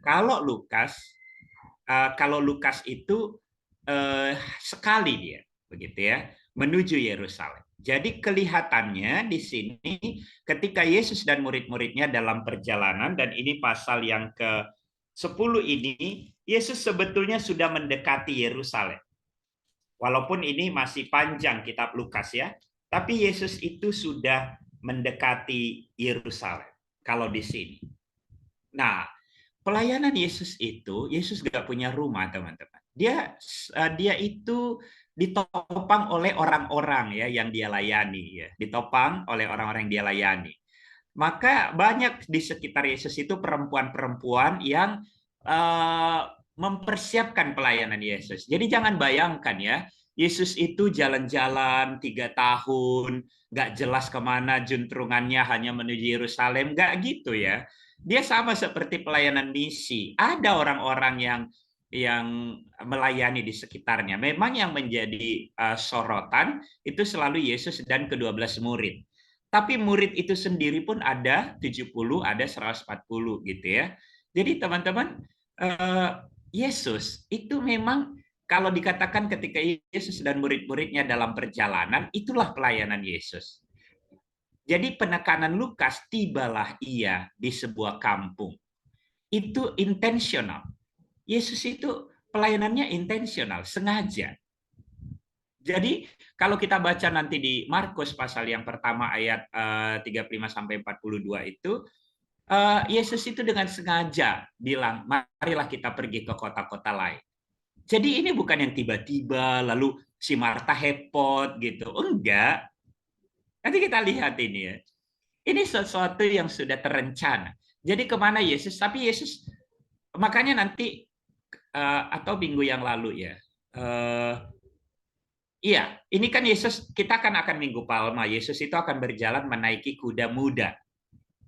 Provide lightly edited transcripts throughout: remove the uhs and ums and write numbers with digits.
Kalau Lukas, itu sekali dia, begitu ya, menuju Yerusalem. Jadi kelihatannya di sini ketika Yesus dan murid-muridnya dalam perjalanan, dan ini pasal yang ke-10 ini, Yesus sebetulnya sudah mendekati Yerusalem. Walaupun ini masih panjang kitab Lukas ya, tapi Yesus itu sudah mendekati Yerusalem kalau di sini. Nah, pelayanan Yesus itu, Yesus gak punya rumah, teman-teman. Dia itu ditopang oleh orang-orang ya yang dia layani ya, ditopang oleh orang-orang yang dia layani. Maka banyak di sekitar Yesus itu perempuan-perempuan yang uh, mempersiapkan pelayanan Yesus. Jadi jangan bayangkan ya, Yesus itu jalan-jalan 3 tahun, nggak jelas kemana juntrungannya, hanya menuju Yerusalem, nggak gitu ya. Dia sama seperti pelayanan misi. Ada orang-orang yang melayani di sekitarnya. Memang yang menjadi sorotan itu selalu Yesus dan ke-12 murid. Tapi murid itu sendiri pun ada 70, ada 140 gitu ya. Jadi teman-teman, Yesus itu memang kalau dikatakan ketika Yesus dan murid-muridnya dalam perjalanan, itulah pelayanan Yesus. Jadi penekanan Lukas, tibalah ia di sebuah kampung. Itu intensional. Yesus itu pelayanannya intensional, sengaja. Jadi kalau kita baca nanti di Markus pasal yang pertama ayat 35 sampai 42 itu, Yesus itu dengan sengaja bilang, marilah kita pergi ke kota-kota lain. Jadi ini bukan yang tiba-tiba lalu si Marta hepot gitu. Enggak. Nanti kita lihat ini ya. Ini sesuatu yang sudah terencana. Jadi kemana Yesus? Tapi Yesus, makanya nanti atau minggu yang lalu ya. Iya, ini kan Yesus, kita kan akan Minggu Palma. Yesus itu akan berjalan menaiki kuda muda.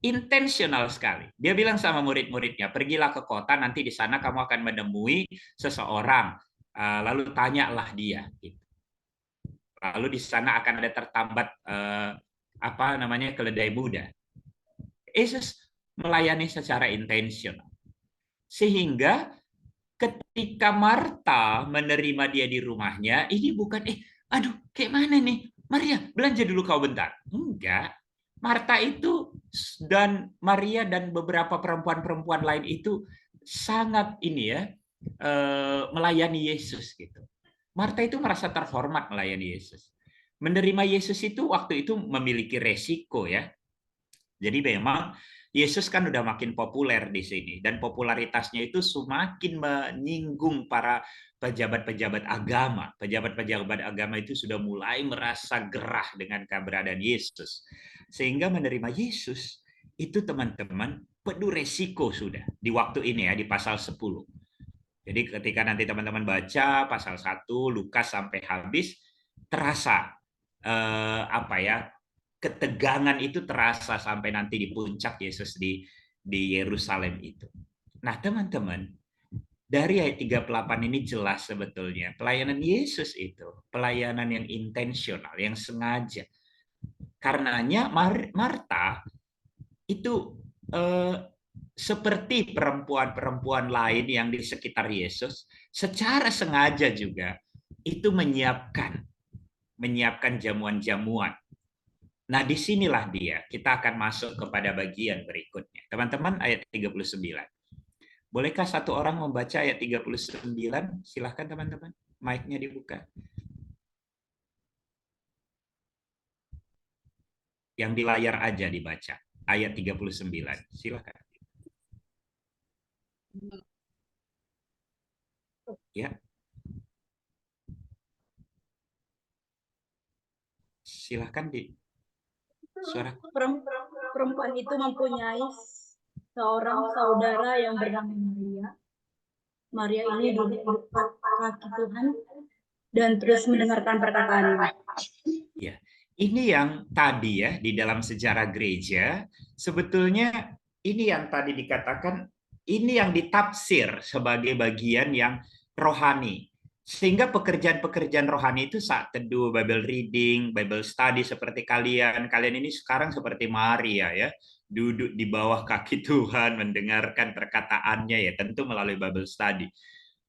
Intensional sekali. Dia bilang sama murid-muridnya, pergilah ke kota, nanti di sana kamu akan menemui seseorang. Lalu tanyalah dia. Gitu. Lalu di sana akan ada tertambat keledai muda. Yesus melayani secara intensional. Sehingga ketika Marta menerima dia di rumahnya, ini bukan, aduh, kayak mana nih? Maria, belanja dulu kau bentar. Enggak. Marta itu dan Maria dan beberapa perempuan-perempuan lain itu sangat ini ya, melayani Yesus gitu. Marta itu merasa terhormat melayani Yesus. Menerima Yesus itu waktu itu memiliki resiko ya. Jadi memang Yesus kan udah makin populer di sini dan popularitasnya itu semakin menyinggung para pejabat-pejabat agama. Pejabat-pejabat agama itu sudah mulai merasa gerah dengan keberadaan Yesus. Sehingga menerima Yesus itu teman-teman penuh resiko sudah di waktu ini ya, di pasal 10. Jadi ketika nanti teman-teman baca pasal 1 Lukas sampai habis, terasa ketegangan itu terasa sampai nanti di puncak Yesus di Yerusalem itu. Nah, teman-teman, dari ayat 38 ini jelas sebetulnya pelayanan Yesus itu pelayanan yang intensional, yang sengaja. Karenanya Marta itu seperti perempuan-perempuan lain yang di sekitar Yesus, secara sengaja juga itu menyiapkan jamuan-jamuan. Nah, disinilah dia. Kita akan masuk kepada bagian berikutnya. Teman-teman, ayat 39. Bolehkah satu orang membaca ayat 39? Silahkan teman-teman. Mic-nya dibuka. Yang di layar aja dibaca. Ayat 39. Silahkan. Ya. Silahkan di suara. Perempuan itu mempunyai seorang saudara yang bernama Maria. Maria ini duduk di dekat kaki Tuhan dan terus mendengarkan perkataannya. Ya, ini yang tadi ya di dalam sejarah gereja sebetulnya ini yang tadi dikatakan ini yang ditafsir sebagai bagian yang rohani. Sehingga pekerjaan-pekerjaan rohani itu saat teduh, Bible reading, Bible study seperti kalian ini sekarang seperti Maria ya. duduk di bawah kaki Tuhan, mendengarkan perkataannya ya, tentu melalui Bible study.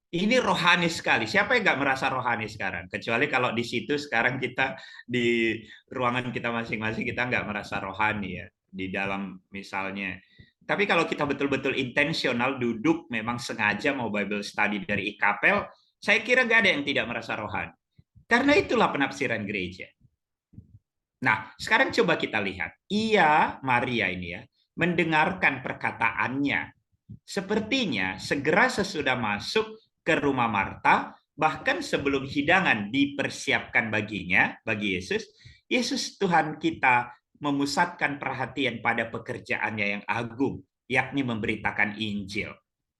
Ini rohani sekali. Siapa yang nggak merasa rohani sekarang? Kecuali kalau di situ sekarang kita di ruangan kita masing-masing kita nggak merasa rohani ya. Di dalam misalnya. Tapi kalau kita betul-betul intensional duduk memang sengaja mau Bible study dari IKPEL, saya kira nggak ada yang tidak merasa rohani. Karena itulah penafsiran gereja. Nah, sekarang coba kita lihat. Ia, Maria ini ya, mendengarkan perkataannya. Sepertinya segera sesudah masuk ke rumah Marta, bahkan sebelum hidangan dipersiapkan baginya, bagi Yesus, Yesus Tuhan kita memusatkan perhatian pada pekerjaannya yang agung, yakni memberitakan Injil.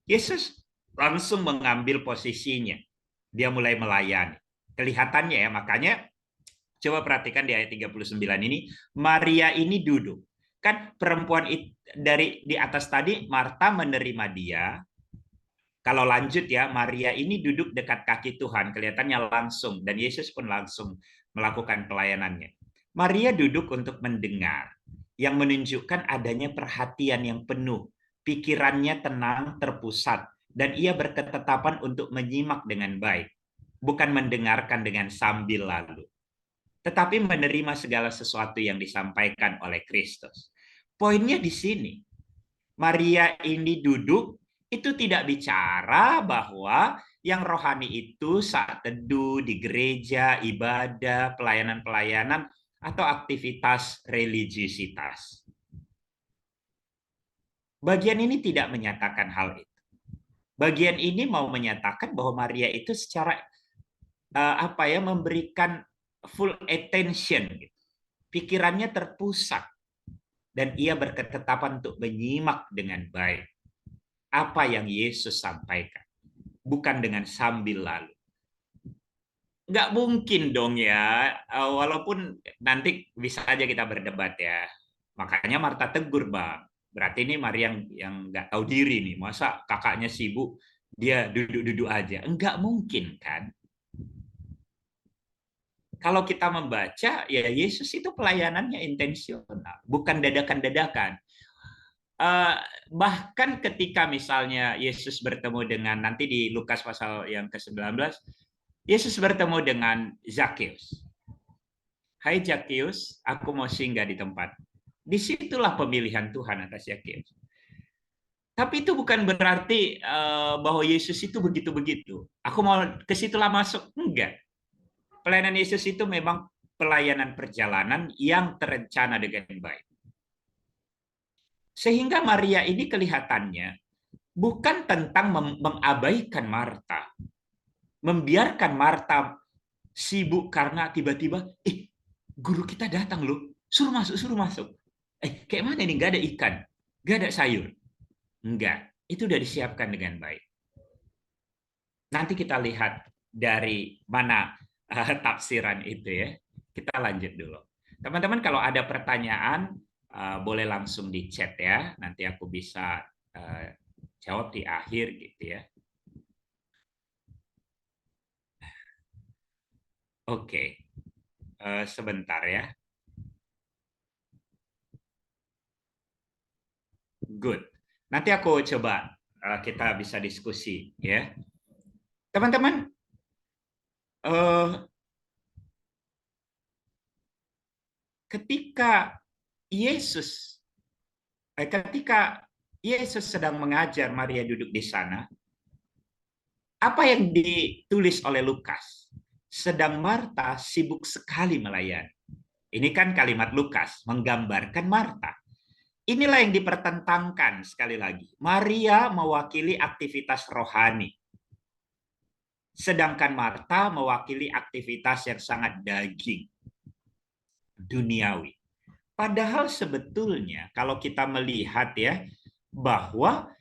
Yesus langsung mengambil posisinya. Dia mulai melayani. Kelihatannya ya, makanya coba perhatikan di ayat 39 ini, Maria ini duduk. Kan perempuan dari di atas tadi, Marta menerima dia. Kalau lanjut ya, Maria ini duduk dekat kaki Tuhan, kelihatannya langsung. Dan Yesus pun langsung melakukan pelayanannya. Maria duduk untuk mendengar, yang menunjukkan adanya perhatian yang penuh. Pikirannya tenang, terpusat. Dan ia berketetapan untuk menyimak dengan baik. Bukan mendengarkan dengan sambil lalu, tetapi menerima segala sesuatu yang disampaikan oleh Kristus. Poinnya di sini, Maria ini duduk, itu tidak bicara bahwa yang rohani itu saat teduh di gereja, ibadah, pelayanan-pelayanan, atau aktivitas religiusitas. Bagian ini tidak menyatakan hal itu. Bagian ini mau menyatakan bahwa Maria itu secara memberikan full attention, pikirannya terpusat, dan ia berketetapan untuk menyimak dengan baik apa yang Yesus sampaikan, bukan dengan sambil lalu. Nggak mungkin dong ya, walaupun nanti bisa aja kita berdebat ya. Makanya Marta tegur, Bang. Berarti ini Maria yang nggak tahu diri nih, masa kakaknya sibuk, dia duduk-duduk aja. Nggak mungkin kan? Kalau kita membaca, ya Yesus itu pelayanannya intensional, bukan dadakan-dadakan. Bahkan ketika misalnya Yesus bertemu dengan, nanti di Lukas pasal yang ke-19, Yesus bertemu dengan Zakheus. Hai Zakheus, aku mau singgah di tempat. Disitulah pemilihan Tuhan atas Zakheus. Tapi itu bukan berarti bahwa Yesus itu begitu-begitu. Aku mau ke situlah masuk. Enggak. Pelayanan Yesus itu memang pelayanan perjalanan yang terencana dengan baik. Sehingga Maria ini kelihatannya bukan tentang mengabaikan Marta, membiarkan Marta sibuk karena tiba-tiba, guru kita datang loh, suruh masuk, suruh masuk. Kayak mana ini, nggak ada ikan, nggak ada sayur. Enggak, itu sudah disiapkan dengan baik. Nanti kita lihat dari mana tafsiran itu ya. Kita lanjut dulu. Teman-teman kalau ada pertanyaan boleh langsung di chat ya. Nanti aku bisa jawab di akhir gitu ya. Oke. Sebentar ya. Good. Nanti aku coba kita bisa diskusi ya. Teman-teman ketika Yesus sedang mengajar Maria duduk di sana, apa yang ditulis oleh Lukas? Sedang Marta sibuk sekali melayani. Ini kan kalimat Lukas menggambarkan Marta. Inilah yang dipertentangkan sekali lagi. Maria mewakili aktivitas rohani. Sedangkan Marta mewakili aktivitas yang sangat daging, duniawi. Padahal sebetulnya kalau kita melihat ya, bahwa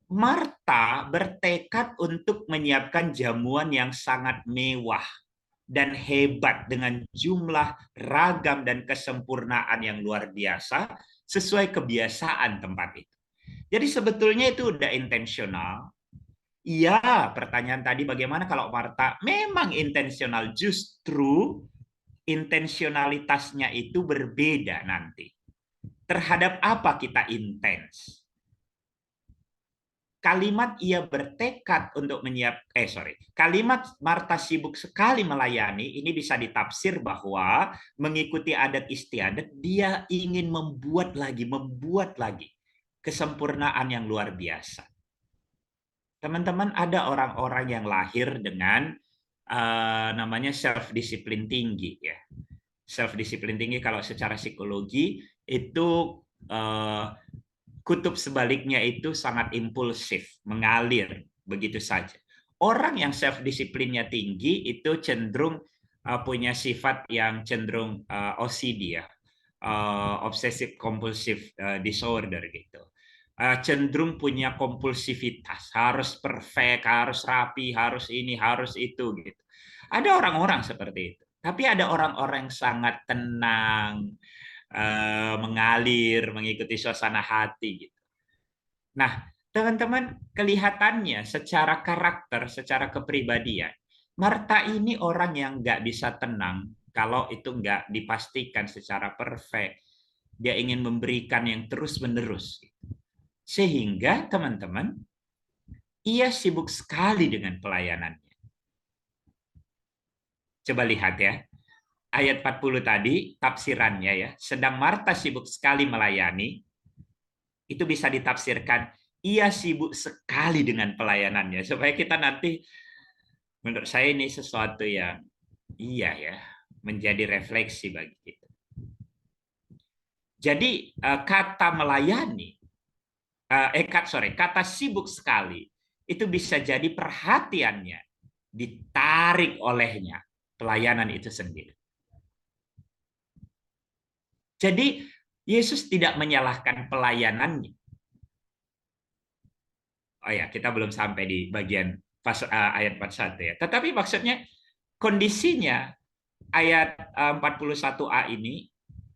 Marta bertekad untuk menyiapkan jamuan yang sangat mewah dan hebat dengan jumlah ragam dan kesempurnaan yang luar biasa sesuai kebiasaan tempat itu. Jadi sebetulnya itu udah intensional. Iya, pertanyaan tadi bagaimana kalau Marta memang intensional, justru intensionalitasnya itu berbeda nanti. terhadap apa kita intens. Kalimat ia bertekad untuk kalimat Marta sibuk sekali melayani, ini bisa ditafsir bahwa mengikuti adat istiadat, dia ingin membuat lagi kesempurnaan yang luar biasa. Teman-teman, ada orang-orang yang lahir dengan namanya self disiplin tinggi ya. Self disiplin tinggi kalau secara psikologi itu kutub sebaliknya itu sangat impulsif, mengalir begitu saja. Orang yang self disiplinnya tinggi itu cenderung punya sifat yang cenderung OCD ya, obsessive compulsive disorder gitu. Cenderung punya kompulsivitas, harus perfect, harus rapi, harus ini, harus itu gitu. Ada orang-orang seperti itu. Tapi ada orang-orang yang sangat tenang, mengalir, mengikuti suasana hati gitu. Nah, teman-teman, kelihatannya secara karakter, secara kepribadian, Marta ini orang yang nggak bisa tenang kalau itu nggak dipastikan secara perfect. Dia ingin memberikan yang terus-menerus. Sehingga, teman-teman, ia sibuk sekali dengan pelayanannya. Coba lihat ya. Ayat 40 tadi, tafsirannya ya. Sedang Marta sibuk sekali melayani, itu bisa ditafsirkan, ia sibuk sekali dengan pelayanannya. Supaya kita nanti, menurut saya ini sesuatu yang iya ya, menjadi refleksi bagi kita. Jadi kata melayani, kata sibuk sekali, itu bisa jadi perhatiannya ditarik olehnya pelayanan itu sendiri. Jadi Yesus tidak menyalahkan pelayanannya. Oh ya, kita belum sampai di bagian ayat 41 ya. Tetapi maksudnya kondisinya ayat 41a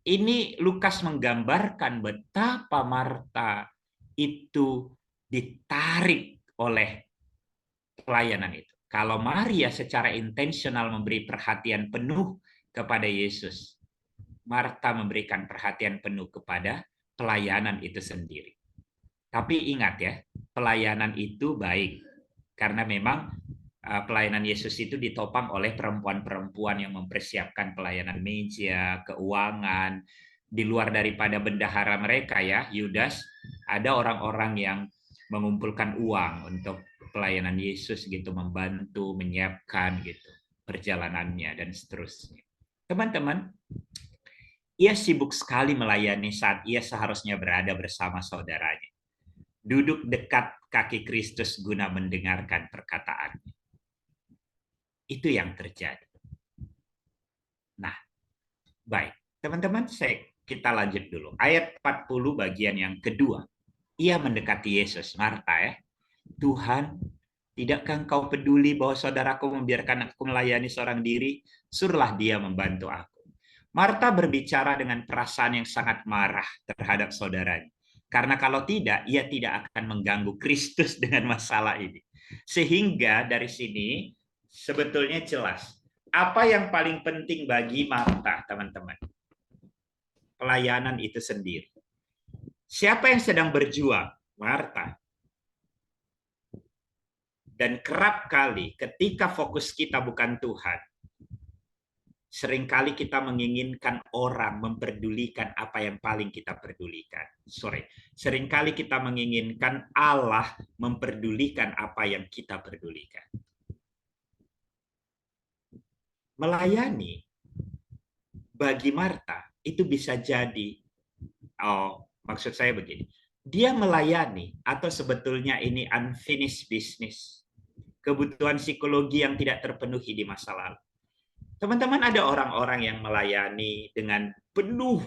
ini Lukas menggambarkan betapa Marta itu ditarik oleh pelayanan itu. Kalau Maria secara intensional memberi perhatian penuh kepada Yesus, Marta memberikan perhatian penuh kepada pelayanan itu sendiri. Tapi ingat ya, pelayanan itu baik. Karena memang pelayanan Yesus itu ditopang oleh perempuan-perempuan yang mempersiapkan pelayanan meja, keuangan. Di luar daripada bendahara mereka ya, Yudas, ada orang-orang yang mengumpulkan uang untuk pelayanan Yesus gitu, membantu, menyiapkan gitu perjalanannya dan seterusnya. Teman-teman, ia sibuk sekali melayani saat ia seharusnya berada bersama saudaranya. Duduk dekat kaki Kristus guna mendengarkan perkataannya. Itu yang terjadi. Nah, baik. Teman-teman, kita lanjut dulu. Ayat 40 bagian yang kedua. Ia mendekati Yesus, Marta ya. Tuhan, tidakkah engkau peduli bahwa saudaraku membiarkan aku melayani seorang diri? Suruhlah dia membantu aku. Marta berbicara dengan perasaan yang sangat marah terhadap saudaranya. Karena kalau tidak, ia tidak akan mengganggu Kristus dengan masalah ini. Sehingga dari sini sebetulnya jelas. Apa yang paling penting bagi Marta, teman-teman? Pelayanan itu sendiri. Siapa yang sedang berjuang? Marta. Dan kerap kali ketika fokus kita bukan Tuhan, seringkali kita menginginkan orang memperdulikan apa yang paling kita pedulikan. Seringkali kita menginginkan Allah memperdulikan apa yang kita pedulikan. Melayani bagi Marta itu bisa jadi, maksud saya begini, dia melayani atau sebetulnya ini unfinished business, kebutuhan psikologi yang tidak terpenuhi di masa lalu. Teman-teman, ada orang-orang yang melayani dengan penuh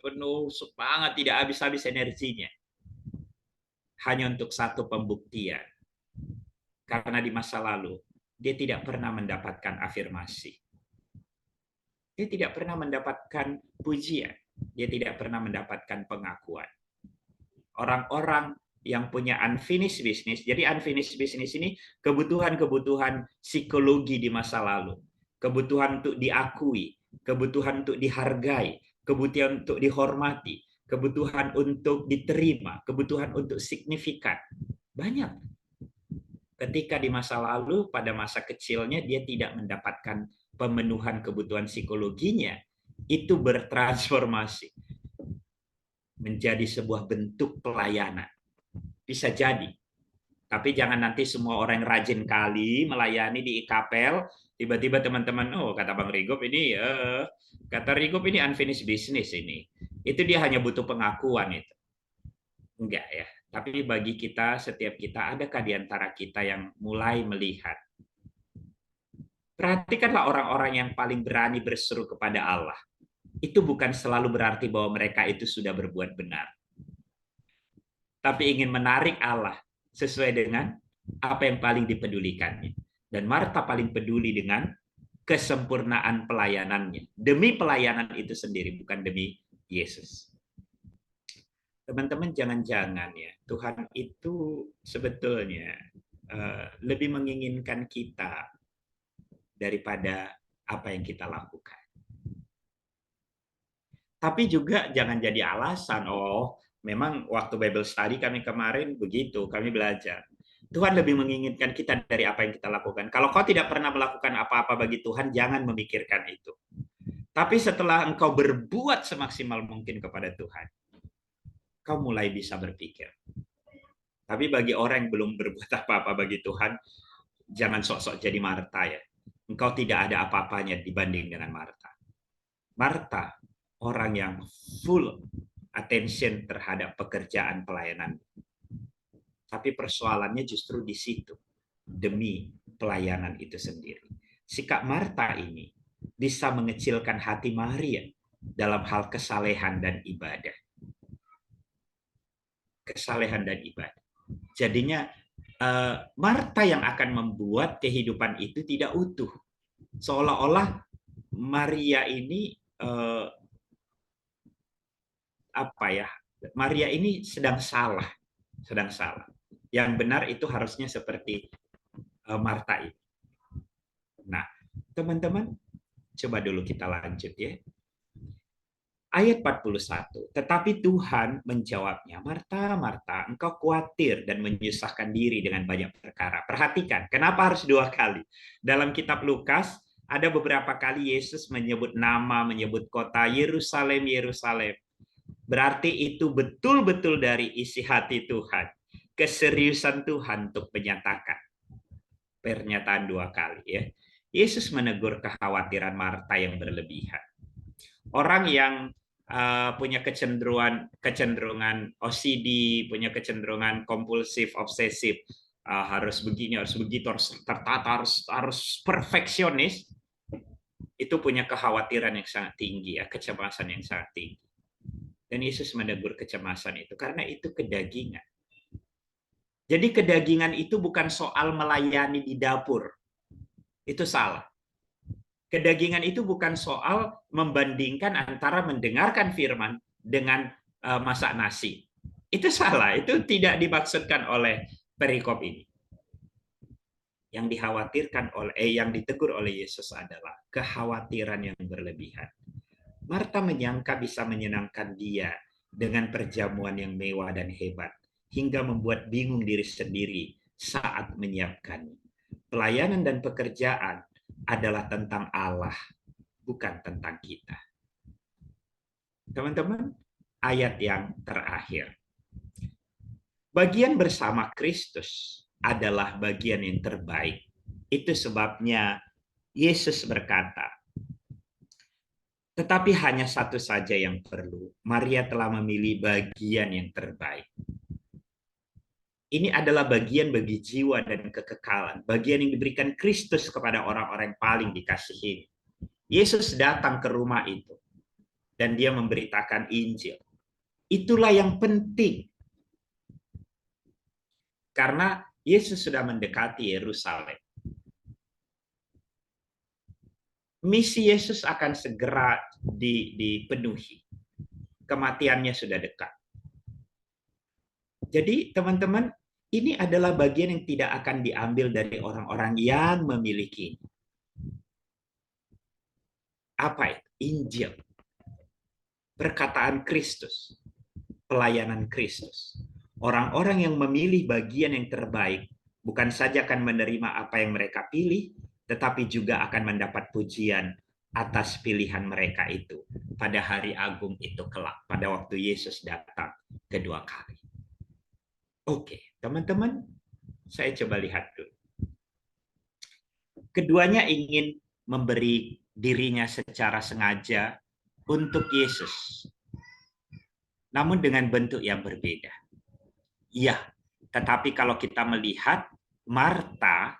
penuh semangat, tidak habis-habis energinya. Hanya untuk satu pembuktian. Karena di masa lalu dia tidak pernah mendapatkan afirmasi. Dia tidak pernah mendapatkan pujian. Dia tidak pernah mendapatkan pengakuan. Orang-orang yang punya unfinished business. Jadi unfinished business ini kebutuhan-kebutuhan psikologi di masa lalu. Kebutuhan untuk diakui, kebutuhan untuk dihargai, kebutuhan untuk dihormati, kebutuhan untuk diterima, kebutuhan untuk signifikan. Banyak. Ketika di masa lalu, pada masa kecilnya, dia tidak mendapatkan pemenuhan kebutuhan psikologinya, itu bertransformasi menjadi sebuah bentuk pelayanan. Bisa jadi. Tapi jangan nanti semua orang rajin kali melayani di IKPL, tiba-tiba teman-teman, oh kata Bang Rigop ini, kata Rigop ini unfinished business ini. Itu dia hanya butuh pengakuan itu. Enggak ya. Tapi bagi kita, setiap kita, adakah di antara kita yang mulai melihat? Perhatikanlah orang-orang yang paling berani berseru kepada Allah. Itu bukan selalu berarti bahwa mereka itu sudah berbuat benar. Tapi ingin menarik Allah sesuai dengan apa yang paling dipedulikannya. Dan Marta paling peduli dengan kesempurnaan pelayanannya. Demi pelayanan itu sendiri, bukan demi Yesus. Teman-teman, jangan-jangan ya, Tuhan itu sebetulnya lebih menginginkan kita daripada apa yang kita lakukan. Tapi juga jangan jadi alasan, oh memang waktu Bible study kami kemarin begitu, kami belajar. Tuhan lebih menginginkan kita dari apa yang kita lakukan. Kalau kau tidak pernah melakukan apa-apa bagi Tuhan, jangan memikirkan itu. Tapi setelah engkau berbuat semaksimal mungkin kepada Tuhan, kau mulai bisa berpikir. Tapi bagi orang yang belum berbuat apa-apa bagi Tuhan, jangan sok-sok jadi Marta ya. Engkau tidak ada apa-apanya dibanding dengan Marta. Marta, orang yang full attention terhadap pekerjaan pelayanan. Tapi persoalannya justru di situ, demi pelayanan itu sendiri. Sikap Marta ini bisa mengecilkan hati Maria dalam hal kesalehan dan ibadah. Kesalehan dan ibadah. Jadinya Marta yang akan membuat kehidupan itu tidak utuh. Seolah-olah Maria ini Maria ini sedang salah. Yang benar itu harusnya seperti Marta ini. Nah, teman-teman, coba dulu kita lanjut ya. Ayat 41, tetapi Tuhan menjawabnya, Marta, Marta, engkau khawatir dan menyusahkan diri dengan banyak perkara. Perhatikan, kenapa harus 2 kali? Dalam kitab Lukas, ada beberapa kali Yesus menyebut nama, menyebut kota Yerusalem, Yerusalem. Berarti itu betul-betul dari isi hati Tuhan. Keseriusan Tuhan untuk menyatakan. Pernyataan 2 kali ya. Yesus menegur kekhawatiran Marta yang berlebihan. Orang yang punya kecenderungan OCD, punya kecenderungan kompulsif, obsesif, harus begini, harus begitu, harus tertata, harus perfeksionis, itu punya kekhawatiran yang sangat tinggi, ya, kecemasan yang sangat tinggi. Dan Yesus menegur kecemasan itu karena itu kedagingan. Jadi kedagingan itu bukan soal melayani di dapur, itu salah. Kedagingan itu bukan soal membandingkan antara mendengarkan firman dengan masak nasi. Itu salah, itu tidak dimaksudkan oleh perikop ini. Yang dikhawatirkan yang ditegur oleh Yesus adalah kekhawatiran yang berlebihan. Marta menyangka bisa menyenangkan dia dengan perjamuan yang mewah dan hebat, hingga membuat bingung diri sendiri saat menyiapkannya. Pelayanan dan pekerjaan adalah tentang Allah, bukan tentang kita. Teman-teman, ayat yang terakhir. Bagian bersama Kristus adalah bagian yang terbaik. Itu sebabnya Yesus berkata, tetapi hanya satu saja yang perlu. Maria telah memilih bagian yang terbaik. Ini adalah bagian bagi jiwa dan kekekalan. Bagian yang diberikan Kristus kepada orang-orang yang paling dikasihi. Yesus datang ke rumah itu. Dan dia memberitakan Injil. Itulah yang penting. Karena Yesus sudah mendekati Yerusalem. Misi Yesus akan segera dipenuhi. Kematiannya sudah dekat. Jadi teman-teman, ini adalah bagian yang tidak akan diambil dari orang-orang yang memiliki. Apa itu? Injil. perkataan Kristus, pelayanan Kristus. Orang-orang yang memilih bagian yang terbaik bukan saja akan menerima apa yang mereka pilih, tetapi juga akan mendapat pujian atas pilihan mereka itu pada hari agung itu kelak, pada waktu Yesus datang kedua kali. Oke, teman-teman, saya coba lihat dulu. Keduanya ingin memberi dirinya secara sengaja untuk Yesus, namun dengan bentuk yang berbeda. Iya, tetapi kalau kita melihat Marta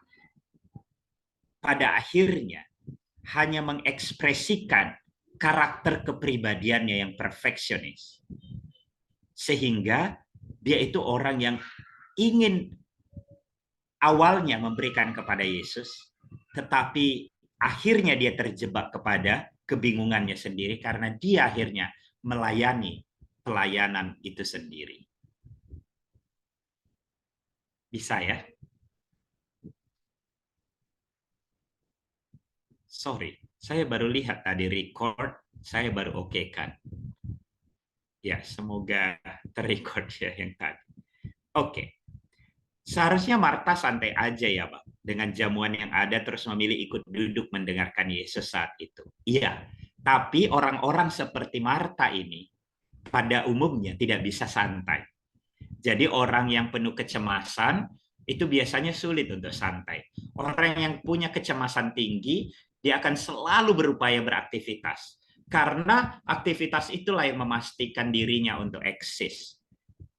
pada akhirnya hanya mengekspresikan karakter kepribadiannya yang perfeksionis. Sehingga dia itu orang yang ingin awalnya memberikan kepada Yesus, tetapi akhirnya dia terjebak kepada kebingungannya sendiri karena dia akhirnya melayani pelayanan itu sendiri. Bisa ya? Sorry, saya baru lihat tadi record, saya baru okekan. Ya, semoga terrecord ya yang tadi. Oke. Seharusnya Marta santai aja ya, Bang, dengan jamuan yang ada terus memilih ikut duduk mendengarkan Yesus saat itu. Iya, tapi orang-orang seperti Marta ini pada umumnya tidak bisa santai. Jadi orang yang penuh kecemasan itu biasanya sulit untuk santai. Orang yang punya kecemasan tinggi, dia akan selalu berupaya beraktivitas. Karena aktivitas itulah yang memastikan dirinya untuk eksis.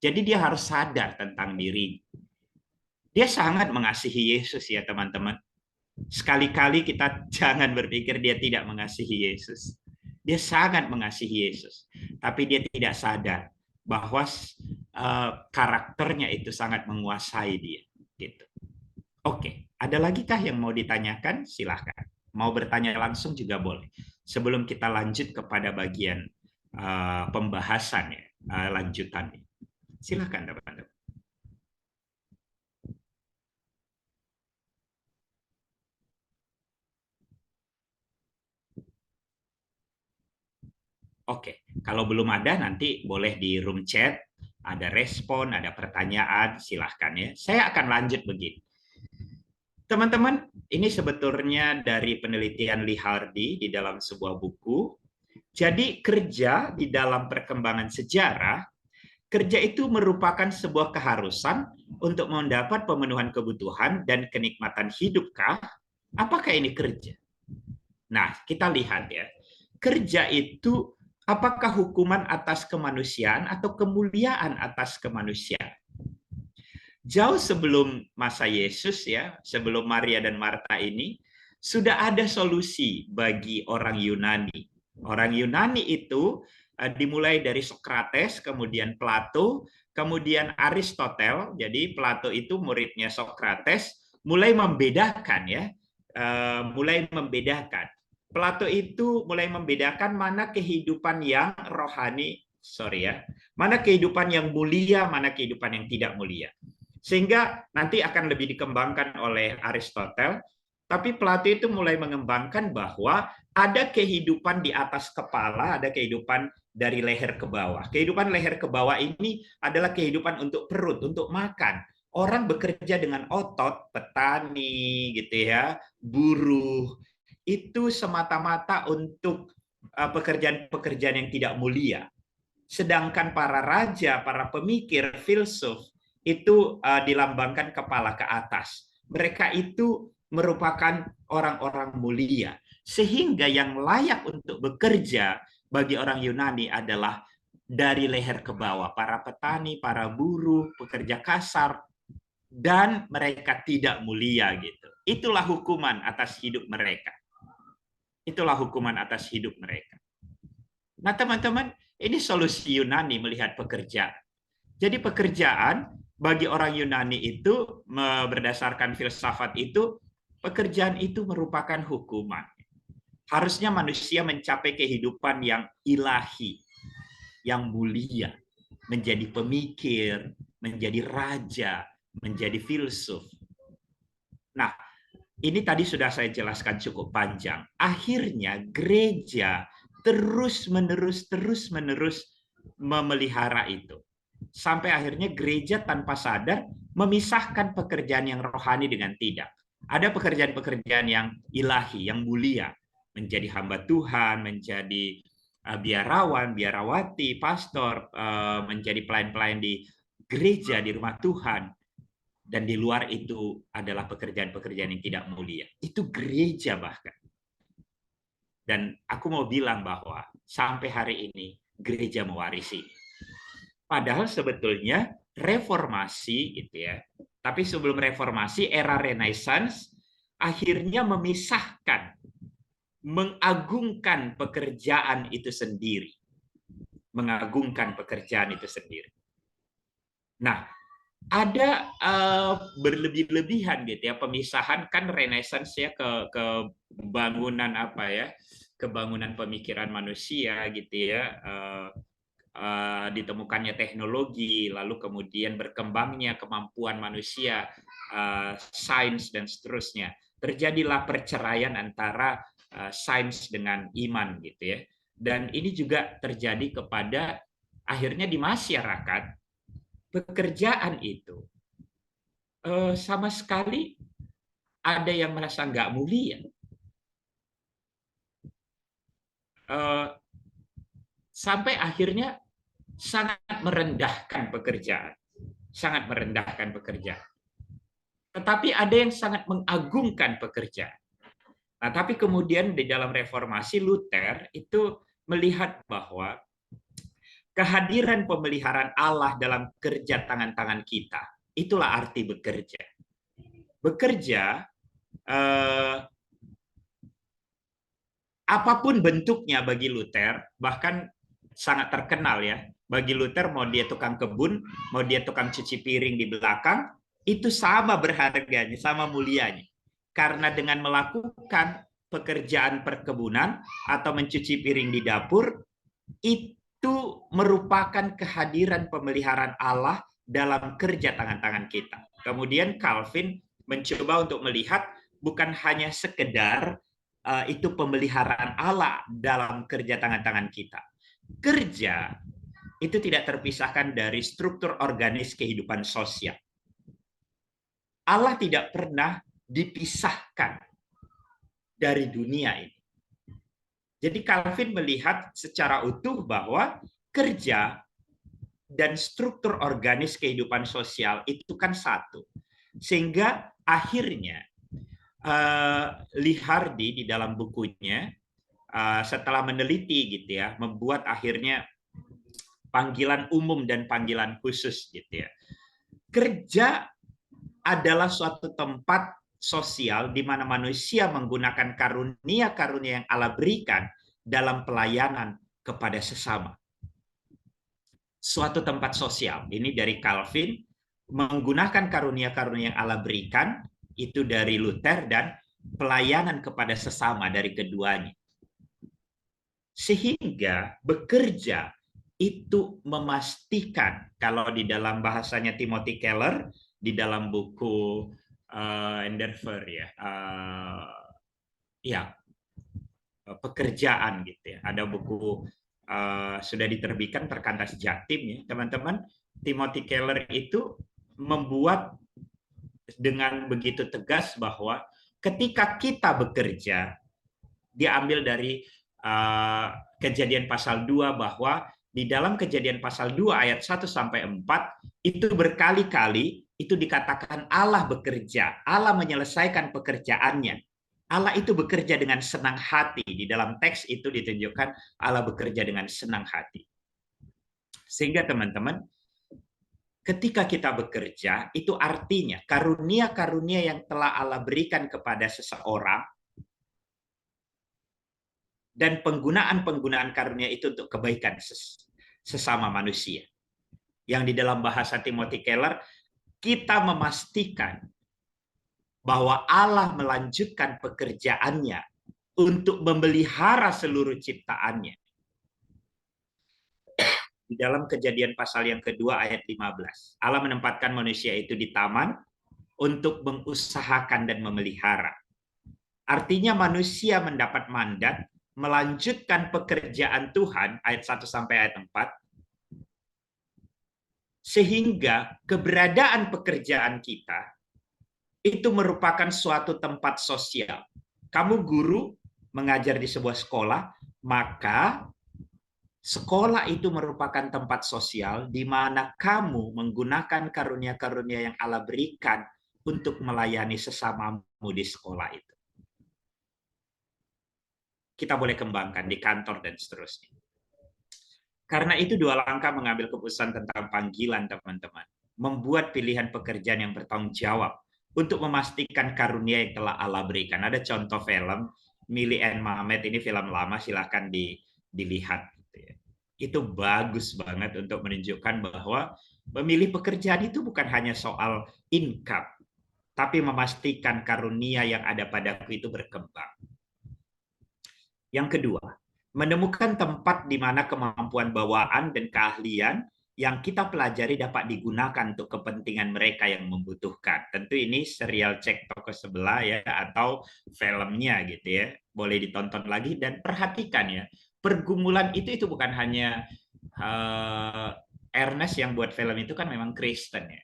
Jadi dia harus sadar tentang diri. Dia sangat mengasihi Yesus ya teman-teman. Sekali-kali kita jangan berpikir dia tidak mengasihi Yesus. Dia sangat mengasihi Yesus. Tapi dia tidak sadar bahwa karakternya itu sangat menguasai dia. Gitu. Oke, ada lagi kah yang mau ditanyakan? Silahkan. Mau bertanya langsung juga boleh. Sebelum kita lanjut kepada bagian pembahasan ya, lanjutannya. Silahkan teman-teman. Oke, kalau belum ada nanti boleh di room chat, ada respon, ada pertanyaan, silahkan ya. Saya akan lanjut begini. Teman-teman, ini sebetulnya dari penelitian Lee Hardy di dalam sebuah buku. Jadi kerja di dalam perkembangan sejarah, kerja itu merupakan sebuah keharusan untuk mendapat pemenuhan kebutuhan dan kenikmatan hidupkah? Apakah ini kerja? Nah, kita lihat ya. Kerja itu apakah hukuman atas kemanusiaan atau kemuliaan atas kemanusiaan? Jauh sebelum masa Yesus ya, sebelum Maria dan Marta ini, sudah ada solusi bagi orang Yunani. Orang Yunani itu dimulai dari Sokrates, kemudian Plato, kemudian Aristoteles. Jadi Plato itu muridnya Sokrates, mulai membedakan ya, mulai membedakan. Plato itu mulai membedakan mana kehidupan yang rohani, mana kehidupan yang mulia, mana kehidupan yang tidak mulia. Sehingga nanti akan lebih dikembangkan oleh Aristoteles, tapi Plato itu mulai mengembangkan bahwa ada kehidupan di atas kepala, ada kehidupan dari leher ke bawah. Kehidupan leher ke bawah ini adalah kehidupan untuk perut, untuk makan. Orang bekerja dengan otot, petani gitu ya, buruh, itu semata-mata untuk pekerjaan-pekerjaan yang tidak mulia. Sedangkan para raja, para pemikir, filsuf, itu dilambangkan kepala ke atas. Mereka itu merupakan orang-orang mulia. Sehingga yang layak untuk bekerja bagi orang Yunani adalah dari leher ke bawah. Para petani, para buruh, pekerja kasar, dan mereka tidak mulia gitu. Itulah hukuman atas hidup mereka. Itulah hukuman atas hidup mereka. Nah, teman-teman, ini solusi Yunani melihat pekerjaan. Jadi pekerjaan bagi orang Yunani itu berdasarkan filsafat itu, pekerjaan itu merupakan hukuman. Harusnya manusia mencapai kehidupan yang ilahi, yang mulia, menjadi pemikir, menjadi raja, menjadi filsuf. Nah, ini tadi sudah saya jelaskan cukup panjang. Akhirnya gereja terus-menerus memelihara itu. Sampai akhirnya gereja tanpa sadar memisahkan pekerjaan yang rohani dengan tidak. Ada pekerjaan-pekerjaan yang ilahi, yang mulia, menjadi hamba Tuhan, menjadi biarawan, biarawati, pastor, menjadi pelayan-pelayan di gereja, di rumah Tuhan. Dan di luar itu adalah pekerjaan-pekerjaan yang tidak mulia. Itu gereja bahkan. Dan aku mau bilang bahwa sampai hari ini gereja mewarisi. Padahal sebetulnya reformasi gitu ya. Tapi sebelum reformasi, era Renaissance akhirnya memisahkan, mengagungkan pekerjaan itu sendiri. Mengagungkan pekerjaan itu sendiri. Nah, ada berlebih-lebihan gitu ya, pemisahan kan Renaissance ya, ke bangunan apa ya, kebangunan pemikiran manusia gitu ya, ditemukannya teknologi, lalu kemudian berkembangnya kemampuan manusia, sains dan seterusnya. Terjadilah perceraian antara sains dengan iman gitu ya. Dan ini juga terjadi kepada akhirnya di masyarakat pekerjaan itu sama sekali ada yang merasa nggak mulia. Sampai akhirnya sangat merendahkan pekerjaan. Sangat merendahkan pekerjaan. Tetapi ada yang sangat mengagungkan pekerjaan. Nah, tapi kemudian di dalam reformasi Luther itu melihat bahwa kehadiran pemeliharaan Allah dalam kerja tangan-tangan kita, itulah arti bekerja. Bekerja, apapun bentuknya bagi Luther, bahkan sangat terkenal ya, bagi Luther mau dia tukang kebun, mau dia tukang cuci piring di belakang, itu sama berharganya, sama mulianya. Karena dengan melakukan pekerjaan perkebunan atau mencuci piring di dapur, itu merupakan kehadiran pemeliharaan Allah dalam kerja tangan-tangan kita. Kemudian Calvin mencoba untuk melihat bukan hanya sekedar itu pemeliharaan Allah dalam kerja tangan-tangan kita. Kerja itu tidak terpisahkan dari struktur organis kehidupan sosial. Allah tidak pernah dipisahkan dari dunia ini. Jadi Calvin melihat secara utuh bahwa kerja dan struktur organis kehidupan sosial itu kan satu. Sehingga akhirnya Lee Hardy di dalam bukunya setelah meneliti gitu ya, membuat akhirnya panggilan umum dan panggilan khusus gitu ya. Kerja adalah suatu tempat sosial di mana manusia menggunakan karunia-karunia yang Allah berikan dalam pelayanan kepada sesama. Suatu tempat sosial, ini dari Calvin, menggunakan karunia-karunia yang Allah berikan, itu dari Luther, dan pelayanan kepada sesama dari keduanya. Sehingga bekerja itu memastikan, kalau di dalam bahasanya Timothy Keller, di dalam buku Endeavor pekerjaan gitu ya. Ada buku sudah diterbitkan Perkantas Jatim ya, teman-teman. Timothy Keller itu membuat dengan begitu tegas bahwa ketika kita bekerja, diambil dari Kejadian pasal 2 bahwa di dalam Kejadian pasal 2 ayat 1 sampai 4 itu berkali-kali itu dikatakan Allah bekerja, Allah menyelesaikan pekerjaannya. Allah itu bekerja dengan senang hati. Di dalam teks itu ditunjukkan Allah bekerja dengan senang hati. Sehingga teman-teman, ketika kita bekerja, itu artinya karunia-karunia yang telah Allah berikan kepada seseorang dan penggunaan-penggunaan karunia itu untuk kebaikan sesama manusia. Yang di dalam bahasa Timothy Keller, kita memastikan bahwa Allah melanjutkan pekerjaannya untuk memelihara seluruh ciptaannya. Di dalam Kejadian pasal yang kedua ayat 15, Allah menempatkan manusia itu di taman untuk mengusahakan dan memelihara. Artinya manusia mendapat mandat melanjutkan pekerjaan Tuhan, ayat 1 sampai ayat 4, sehingga keberadaan pekerjaan kita itu merupakan suatu tempat sosial. Kamu guru mengajar di sebuah sekolah, maka sekolah itu merupakan tempat sosial di mana kamu menggunakan karunia-karunia yang Allah berikan untuk melayani sesamamu di sekolah itu. Kita boleh kembangkan di kantor dan seterusnya. Karena itu 2 langkah mengambil keputusan tentang panggilan, teman-teman. Membuat pilihan pekerjaan yang bertanggung jawab untuk memastikan karunia yang telah Allah berikan. Ada contoh film, Millie and Mohammed, ini film lama, silahkan dilihat. Itu bagus banget untuk menunjukkan bahwa memilih pekerjaan itu bukan hanya soal income, tapi memastikan karunia yang ada padaku itu berkembang. Yang kedua, menemukan tempat di mana kemampuan bawaan dan keahlian yang kita pelajari dapat digunakan untuk kepentingan mereka yang membutuhkan. Tentu ini serial Cek Toko Sebelah ya, atau filmnya gitu ya. Boleh ditonton lagi dan perhatikan ya. Pergumulan itu bukan hanya Ernest yang buat film itu kan memang Kristen ya.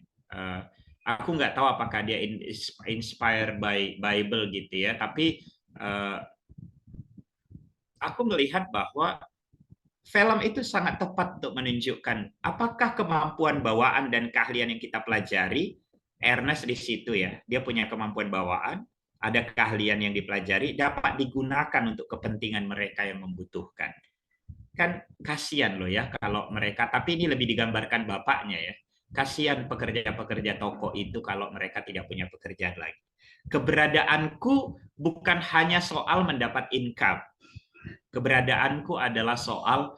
Aku nggak tahu apakah dia inspired by Bible gitu ya, tapi aku melihat bahwa film itu sangat tepat untuk menunjukkan apakah kemampuan bawaan dan keahlian yang kita pelajari. Ernest di situ ya, dia punya kemampuan bawaan, ada keahlian yang dipelajari, dapat digunakan untuk kepentingan mereka yang membutuhkan. Kan kasihan loh ya kalau mereka, tapi ini lebih digambarkan bapaknya ya. Kasihan pekerja-pekerja toko itu kalau mereka tidak punya pekerjaan lagi. Keberadaanku bukan hanya soal mendapat income. Keberadaanku adalah soal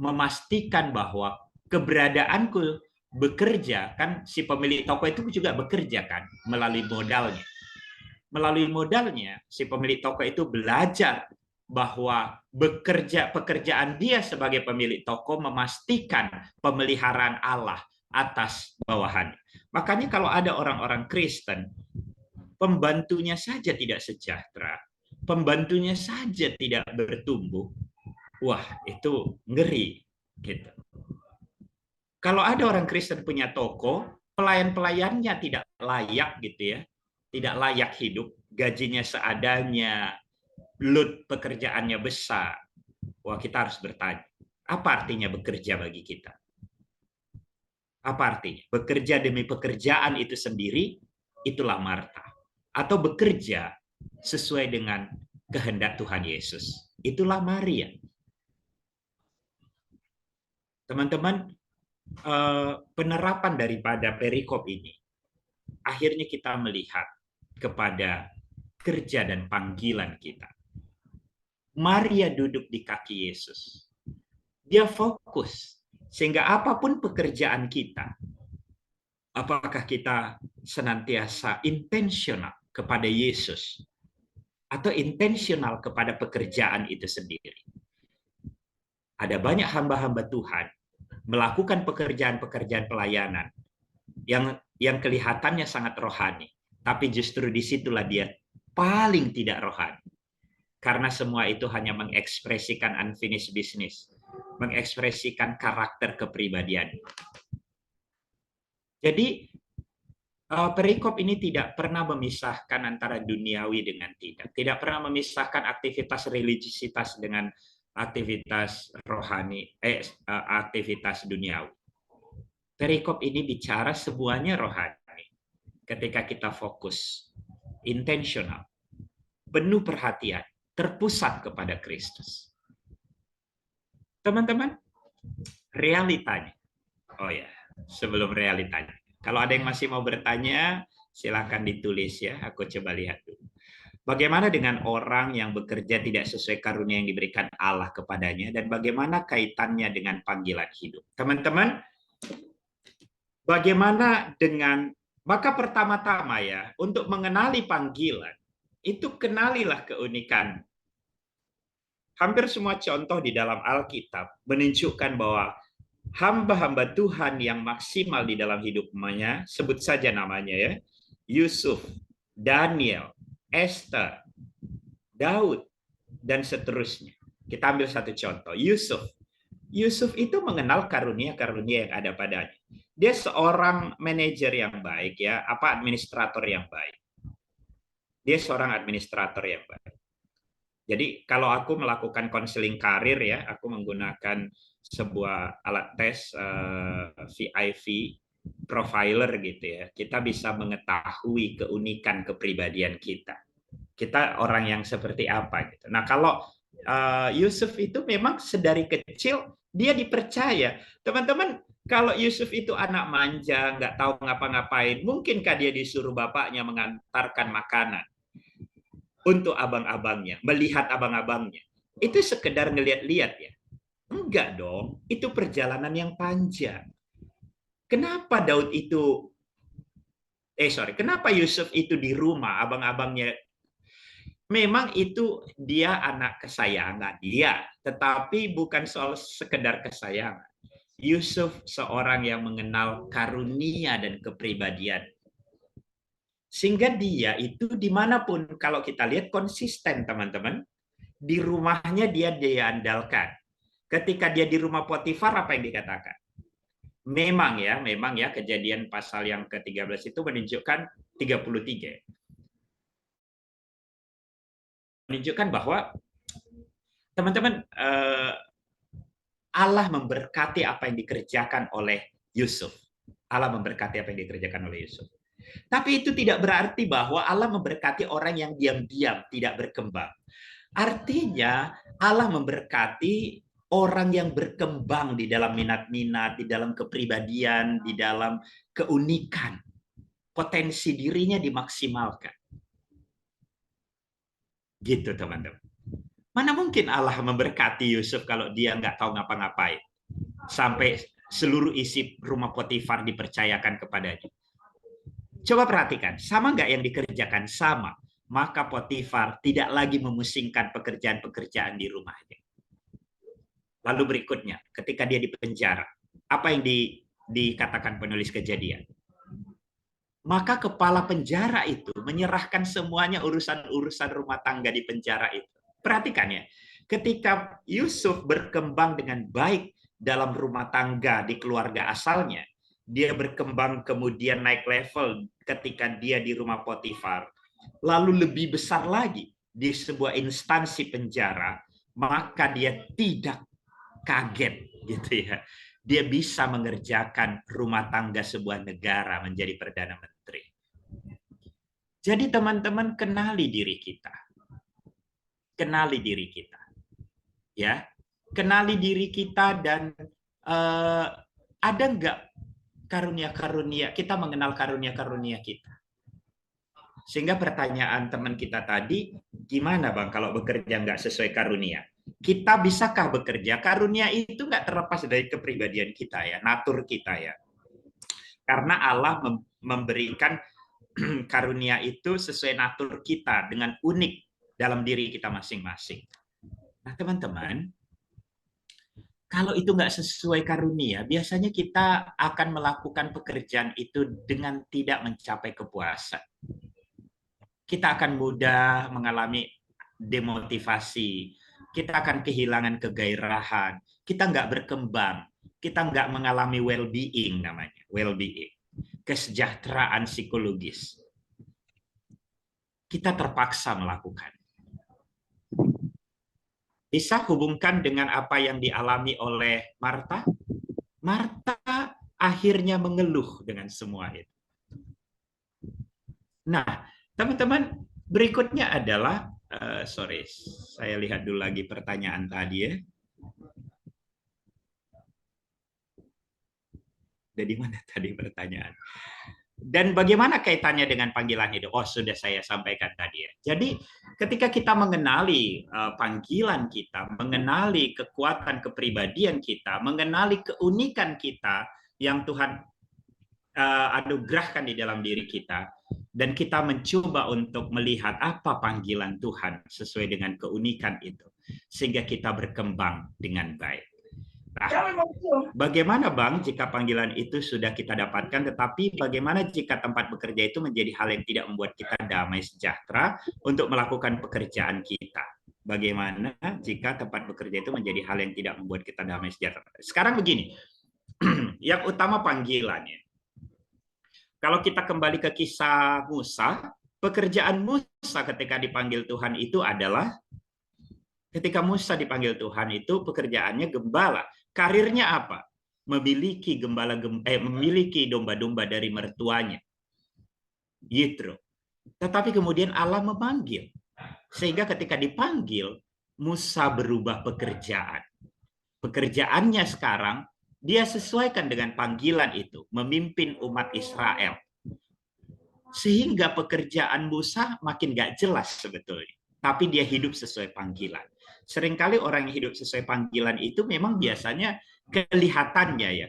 memastikan bahwa keberadaanku bekerja, kan si pemilik toko itu juga bekerja kan melalui modalnya. Melalui modalnya si pemilik toko itu belajar bahwa pekerjaan dia sebagai pemilik toko memastikan pemeliharaan Allah atas bawahannya. Makanya kalau ada orang-orang Kristen, pembantunya saja tidak sejahtera, pembantunya saja tidak bertumbuh, wah itu ngeri gitu. Kalau ada orang Kristen punya toko, pelayan-pelayannya tidak layak gitu ya, tidak layak hidup, gajinya seadanya, load pekerjaannya besar. Wah, kita harus bertanya, apa artinya bekerja bagi kita? Apa artinya? Bekerja demi pekerjaan itu sendiri, itulah Marta. Atau bekerja sesuai dengan kehendak Tuhan Yesus. Itulah Maria. Teman-teman, penerapan daripada perikop ini, akhirnya kita melihat kepada kerja dan panggilan kita. Maria duduk di kaki Yesus. Dia fokus, sehingga apapun pekerjaan kita, apakah kita senantiasa intensional kepada Yesus, atau intensional kepada pekerjaan itu sendiri. Ada banyak hamba-hamba Tuhan melakukan pekerjaan-pekerjaan pelayanan yang kelihatannya sangat rohani, tapi justru disitulah dia paling tidak rohani. Karena semua itu hanya mengekspresikan unfinished business, mengekspresikan karakter kepribadian. Jadi perikop ini tidak pernah memisahkan antara duniawi dengan tidak pernah memisahkan aktivitas religiusitas dengan aktivitas rohani, aktivitas duniawi. Perikop ini bicara semuanya rohani. Ketika kita fokus, intensional, penuh perhatian, terpusat kepada Kristus. Teman-teman, realitanya. Oh ya, sebelum realitanya. Kalau ada yang masih mau bertanya, silakan ditulis ya. Aku coba lihat dulu. Bagaimana dengan orang yang bekerja tidak sesuai karunia yang diberikan Allah kepadanya, dan bagaimana kaitannya dengan panggilan hidup? Teman-teman, bagaimana dengan, maka pertama-tama ya, untuk mengenali panggilan, itu kenalilah keunikan. Hampir semua contoh di dalam Alkitab menunjukkan bahwa hamba-hamba Tuhan yang maksimal di dalam hidupnya, sebut saja namanya ya, Yusuf, Daniel, Esther, Daud, dan seterusnya. Kita ambil satu contoh, Yusuf. Yusuf itu mengenal karunia-karunia yang ada padanya. Dia seorang manajer yang baik, ya, administrator yang baik. Dia seorang administrator yang baik. Jadi kalau aku melakukan konseling karir, ya, aku menggunakan sebuah alat tes VIV profiler gitu ya. Kita bisa mengetahui keunikan kepribadian kita. Kita orang yang seperti apa gitu. Nah, kalau Yusuf itu memang sedari kecil dia dipercaya. Teman-teman, kalau Yusuf itu anak manja, nggak tahu ngapa-ngapain, mungkinkah dia disuruh bapaknya mengantarkan makanan untuk abang-abangnya, melihat abang-abangnya? Itu sekedar ngeliat-liat ya? Enggak dong, itu perjalanan yang panjang. Kenapa kenapa Yusuf itu di rumah, abang-abangnya? Memang itu dia anak kesayangan, dia, tetapi bukan soal sekedar kesayangan. Yusuf seorang yang mengenal karunia dan kepribadian. Sehingga dia itu dimanapun, kalau kita lihat konsisten teman-teman, di rumahnya dia diandalkan. Ketika dia di rumah Potifar, apa yang dikatakan? Memang ya, Kejadian pasal yang ke-13 itu menunjukkan 33. Menunjukkan bahwa teman-teman, Allah memberkati apa yang dikerjakan oleh Yusuf. Allah memberkati apa yang dikerjakan oleh Yusuf. Tapi itu tidak berarti bahwa Allah memberkati orang yang diam-diam, tidak berkembang. Artinya Allah memberkati orang yang berkembang di dalam minat-minat, di dalam kepribadian, di dalam keunikan. Potensi dirinya dimaksimalkan. Gitu teman-teman. Mana mungkin Allah memberkati Yusuf kalau dia nggak tahu ngapa-ngapain. Sampai seluruh isi rumah Potifar dipercayakan kepadanya. Coba perhatikan, sama nggak yang dikerjakan? Sama. Maka Potifar tidak lagi memusingkan pekerjaan-pekerjaan di rumahnya. Lalu berikutnya, ketika dia di penjara, apa yang dikatakan penulis Kejadian? Maka kepala penjara itu menyerahkan semuanya urusan-urusan rumah tangga di penjara itu. Perhatikan ya, ketika Yusuf berkembang dengan baik dalam rumah tangga di keluarga asalnya, dia berkembang kemudian naik level ketika dia di rumah Potifar, lalu lebih besar lagi di sebuah instansi penjara, maka dia tidak kaget gitu ya. Dia bisa mengerjakan rumah tangga sebuah negara menjadi Perdana Menteri. Jadi teman-teman, kenali diri kita. Kenali diri kita. Ya, kenali diri kita dan ada nggak karunia-karunia, kita mengenal karunia-karunia kita. Sehingga pertanyaan teman kita tadi, gimana Bang kalau bekerja nggak sesuai karunia? Kita bisakah bekerja? Karunia itu nggak terlepas dari kepribadian kita ya, natur kita ya. Karena Allah memberikan karunia itu sesuai natur kita dengan unik dalam diri kita masing-masing. Nah teman-teman, kalau itu nggak sesuai karunia, biasanya kita akan melakukan pekerjaan itu dengan tidak mencapai kepuasan. Kita akan mudah mengalami demotivasi, kita akan kehilangan kegairahan, kita nggak berkembang, kita nggak mengalami well-being namanya, well-being, kesejahteraan psikologis. Kita terpaksa melakukan. Bisa hubungkan dengan apa yang dialami oleh Marta? Marta akhirnya mengeluh dengan semua itu. Nah, teman-teman, berikutnya adalah saya lihat dulu lagi pertanyaan tadi ya. Dari mana tadi pertanyaan? Dan bagaimana kaitannya dengan panggilan hidup? Oh, sudah saya sampaikan tadi ya. Jadi, ketika kita mengenali panggilan kita, mengenali kekuatan kepribadian kita, mengenali keunikan kita yang Tuhan anugerahkan di dalam diri kita, dan kita mencoba untuk melihat apa panggilan Tuhan sesuai dengan keunikan itu, sehingga kita berkembang dengan baik. Nah, bagaimana Bang jika panggilan itu sudah kita dapatkan, tetapi bagaimana jika tempat bekerja itu menjadi hal yang tidak membuat kita damai sejahtera untuk melakukan pekerjaan kita? bagaimana jika tempat bekerja itu menjadi hal yang tidak membuat kita damai sejahtera. Sekarang begini, yang utama panggilannya. Kalau kita kembali ke kisah Musa, pekerjaan Musa ketika dipanggil Tuhan itu adalah, ketika Musa dipanggil Tuhan itu pekerjaannya gembala. Karirnya apa? Memiliki domba-domba dari mertuanya, Yitro. Tetapi kemudian Allah memanggil. Sehingga ketika dipanggil, Musa berubah pekerjaan. Pekerjaannya sekarang, dia sesuaikan dengan panggilan itu, memimpin umat Israel. Sehingga pekerjaan Musa makin gak jelas sebetulnya. Tapi dia hidup sesuai panggilan. Seringkali orang yang hidup sesuai panggilan itu memang biasanya kelihatannya.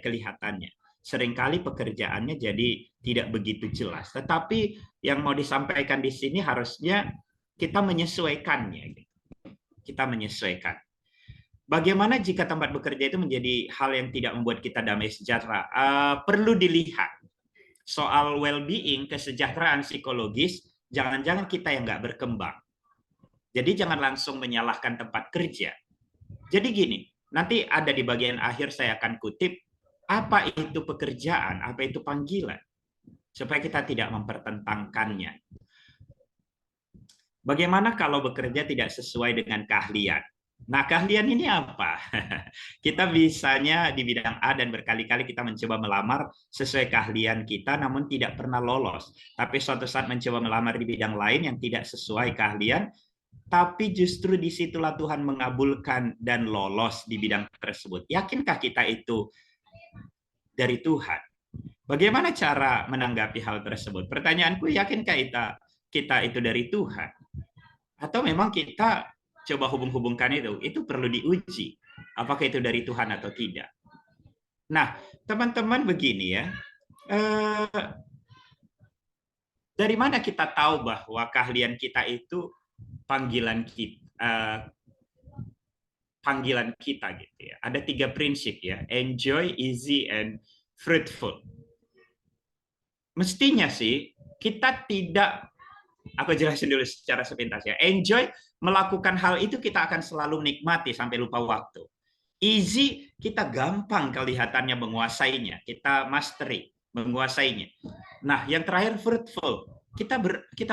Seringkali pekerjaannya jadi tidak begitu jelas. Tetapi yang mau disampaikan di sini harusnya kita menyesuaikannya. Kita menyesuaikan. Bagaimana jika tempat bekerja itu menjadi hal yang tidak membuat kita damai sejahtera? Perlu dilihat. Soal well-being, kesejahteraan psikologis, jangan-jangan kita yang nggak berkembang. Jadi jangan langsung menyalahkan tempat kerja. Jadi gini, nanti ada di bagian akhir saya akan kutip, apa itu pekerjaan, apa itu panggilan. Supaya kita tidak mempertentangkannya. Bagaimana kalau bekerja tidak sesuai dengan keahlian? Nah, keahlian ini apa? Kita bisanya di bidang A dan berkali-kali kita mencoba melamar sesuai keahlian kita, namun tidak pernah lolos. Tapi suatu saat mencoba melamar di bidang lain yang tidak sesuai keahlian, tapi justru disitulah Tuhan mengabulkan dan lolos di bidang tersebut. Yakinkah kita itu dari Tuhan? Bagaimana cara menanggapi hal tersebut? Pertanyaanku, yakinkah kita itu dari Tuhan? Atau memang kita coba hubung-hubungkan itu perlu diuji. Apakah itu dari Tuhan atau tidak? Nah, teman-teman begini ya, dari mana kita tahu bahwa keahlian kita itu panggilan kita gitu ya. Ada 3 prinsip ya, enjoy, easy, and fruitful. Mestinya sih kita tidak, aku jelasin dulu secara sepintas ya. Enjoy, melakukan hal itu kita akan selalu menikmati sampai lupa waktu. Easy, kita gampang kelihatannya menguasainya, kita mastery, menguasainya. Nah, yang terakhir fruitful, kita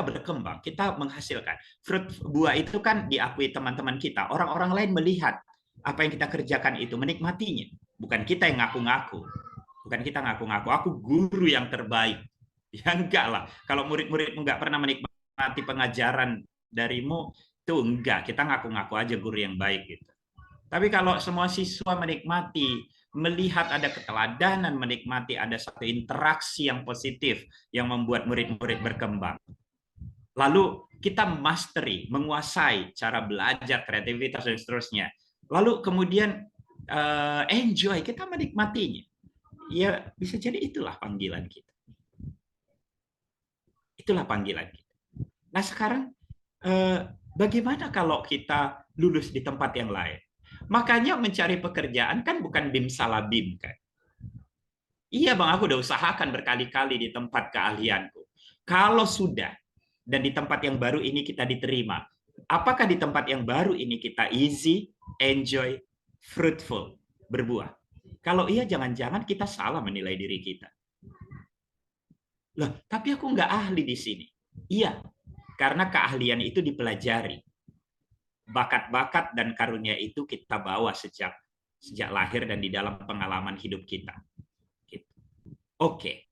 berkembang, kita menghasilkan. Fruit buah itu kan diakui teman-teman kita, orang-orang lain melihat apa yang kita kerjakan itu, menikmatinya. Bukan kita yang ngaku-ngaku, aku guru yang terbaik. Ya enggak lah, kalau murid-murid enggak pernah menikmati pengajaran darimu, itu enggak, kita ngaku-ngaku aja guru yang baik gitu. Tapi kalau semua siswa menikmati, melihat ada keteladanan, menikmati ada satu interaksi yang positif yang membuat murid-murid berkembang. Lalu kita mastery, menguasai cara belajar, kreativitas, dan seterusnya. Lalu kemudian enjoy, kita menikmatinya. Ya bisa jadi itulah panggilan kita. Itulah panggilan kita. Nah sekarang, bagaimana kalau kita lulus di tempat yang lain? Makanya mencari pekerjaan kan bukan bim salah bim kan. Iya bang, aku udah usahakan berkali-kali di tempat keahlianku. Kalau sudah, dan di tempat yang baru ini kita diterima, apakah di tempat yang baru ini kita easy, enjoy, fruitful, berbuah? Kalau iya, jangan-jangan kita salah menilai diri kita. Loh, tapi aku nggak ahli di sini. Iya, karena keahlian itu dipelajari. Bakat-bakat dan karunia itu kita bawa sejak lahir dan di dalam pengalaman hidup kita. Gitu. Oke.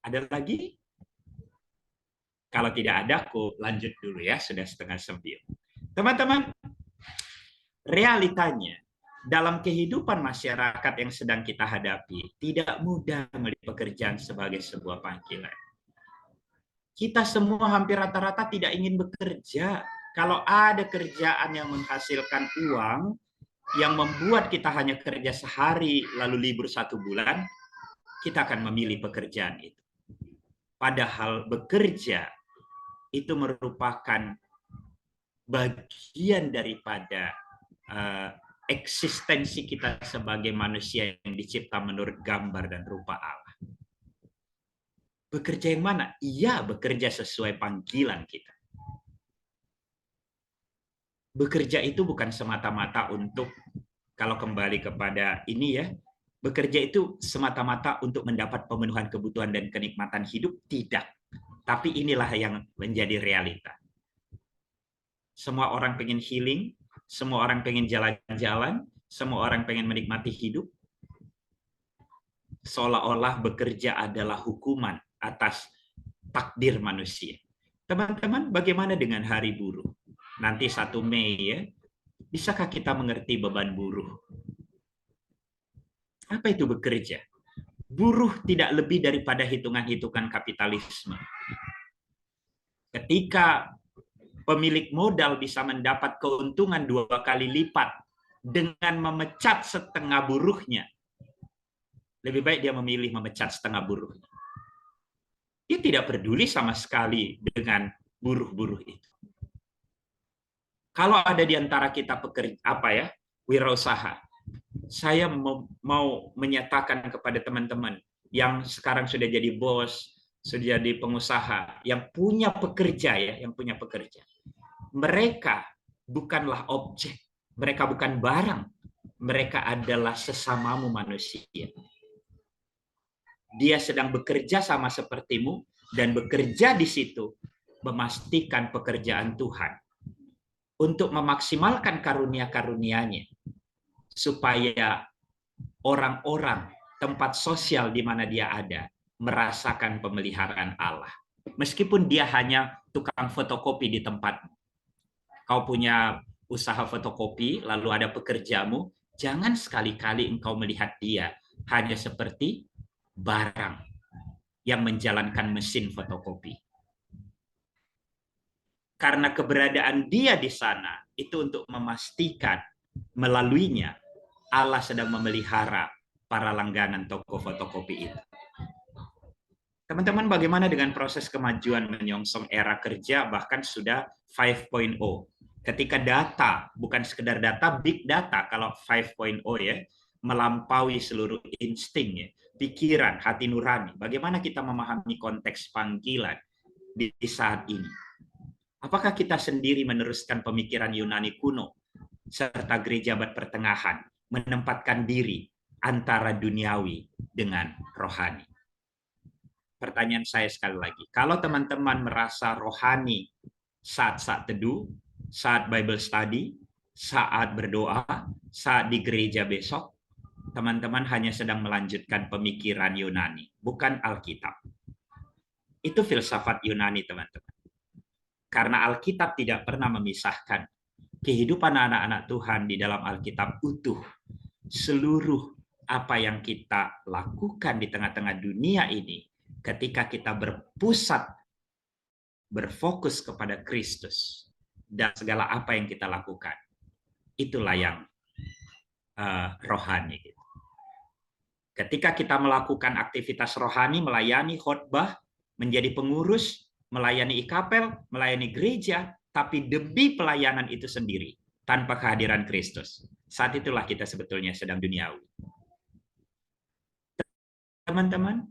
Ada lagi? Kalau tidak ada, aku lanjut dulu ya. Sudah 8:30. Teman-teman, realitanya dalam kehidupan masyarakat yang sedang kita hadapi, tidak mudah melihat pekerjaan sebagai sebuah panggilan. Kita semua hampir rata-rata tidak ingin bekerja. Kalau ada kerjaan yang menghasilkan uang, yang membuat kita hanya kerja sehari, lalu libur 1 bulan, kita akan memilih pekerjaan itu. Padahal bekerja itu merupakan bagian daripada eksistensi kita sebagai manusia yang dicipta menurut gambar dan rupa Allah. Bekerja yang mana? Iya, bekerja sesuai panggilan kita. bekerja itu bukan semata-mata untuk, kalau kembali kepada ini ya, bekerja itu semata-mata untuk mendapat pemenuhan kebutuhan dan kenikmatan hidup, tidak. Tapi inilah yang menjadi realita. Semua orang pengen healing, semua orang pengen jalan-jalan, semua orang pengen menikmati hidup, seolah-olah bekerja adalah hukuman atas takdir manusia. Teman-teman, bagaimana dengan hari buruh? Nanti 1 Mei ya, bisakah kita mengerti beban buruh? Apa itu bekerja? Buruh tidak lebih daripada hitungan-hitungan kapitalisme. Ketika pemilik modal bisa mendapat keuntungan 2 kali lipat dengan memecat setengah buruhnya, lebih baik dia memilih memecat setengah buruhnya. Dia tidak peduli sama sekali dengan buruh-buruh itu. Kalau ada di antara kita pekerja wirausaha, saya mau menyatakan kepada teman-teman yang sekarang sudah jadi bos, sudah jadi pengusaha, yang punya pekerja ya, yang punya pekerja. Mereka bukanlah objek, mereka bukan barang, mereka adalah sesamamu manusia. Dia sedang bekerja sama sepertimu dan bekerja di situ memastikan pekerjaan Tuhan untuk memaksimalkan karunia-karunia-Nya supaya orang-orang tempat sosial di mana dia ada merasakan pemeliharaan Allah. Meskipun dia hanya tukang fotokopi di tempat. Kau punya usaha fotokopi, lalu ada pekerjamu, jangan sekali-kali engkau melihat dia hanya seperti barang yang menjalankan mesin fotokopi. Karena keberadaan dia di sana itu untuk memastikan melaluinya Allah sedang memelihara para langganan toko fotokopi itu. Teman-teman, bagaimana dengan proses kemajuan menyongsong era kerja bahkan sudah 5.0? Ketika data, bukan sekedar data, big data kalau 5.0 ya, melampaui seluruh insting ya, pikiran, hati nurani. Bagaimana kita memahami konteks panggilan di saat ini? Apakah kita sendiri meneruskan pemikiran Yunani kuno serta gereja abad pertengahan menempatkan diri antara duniawi dengan rohani? Pertanyaan saya sekali lagi, kalau teman-teman merasa rohani saat-saat teduh, saat Bible study, saat berdoa, saat di gereja besok, teman-teman hanya sedang melanjutkan pemikiran Yunani, bukan Alkitab. Itu filsafat Yunani, teman-teman. Karena Alkitab tidak pernah memisahkan kehidupan anak-anak Tuhan di dalam Alkitab utuh. Seluruh apa yang kita lakukan di tengah-tengah dunia ini, ketika kita berpusat, berfokus kepada Kristus, dan segala apa yang kita lakukan, itulah yang rohani. Ketika kita melakukan aktivitas rohani, melayani khotbah, menjadi pengurus, melayani ikapel, melayani gereja, tapi demi pelayanan itu sendiri, tanpa kehadiran Kristus, saat itulah kita sebetulnya sedang duniawi. Teman-teman,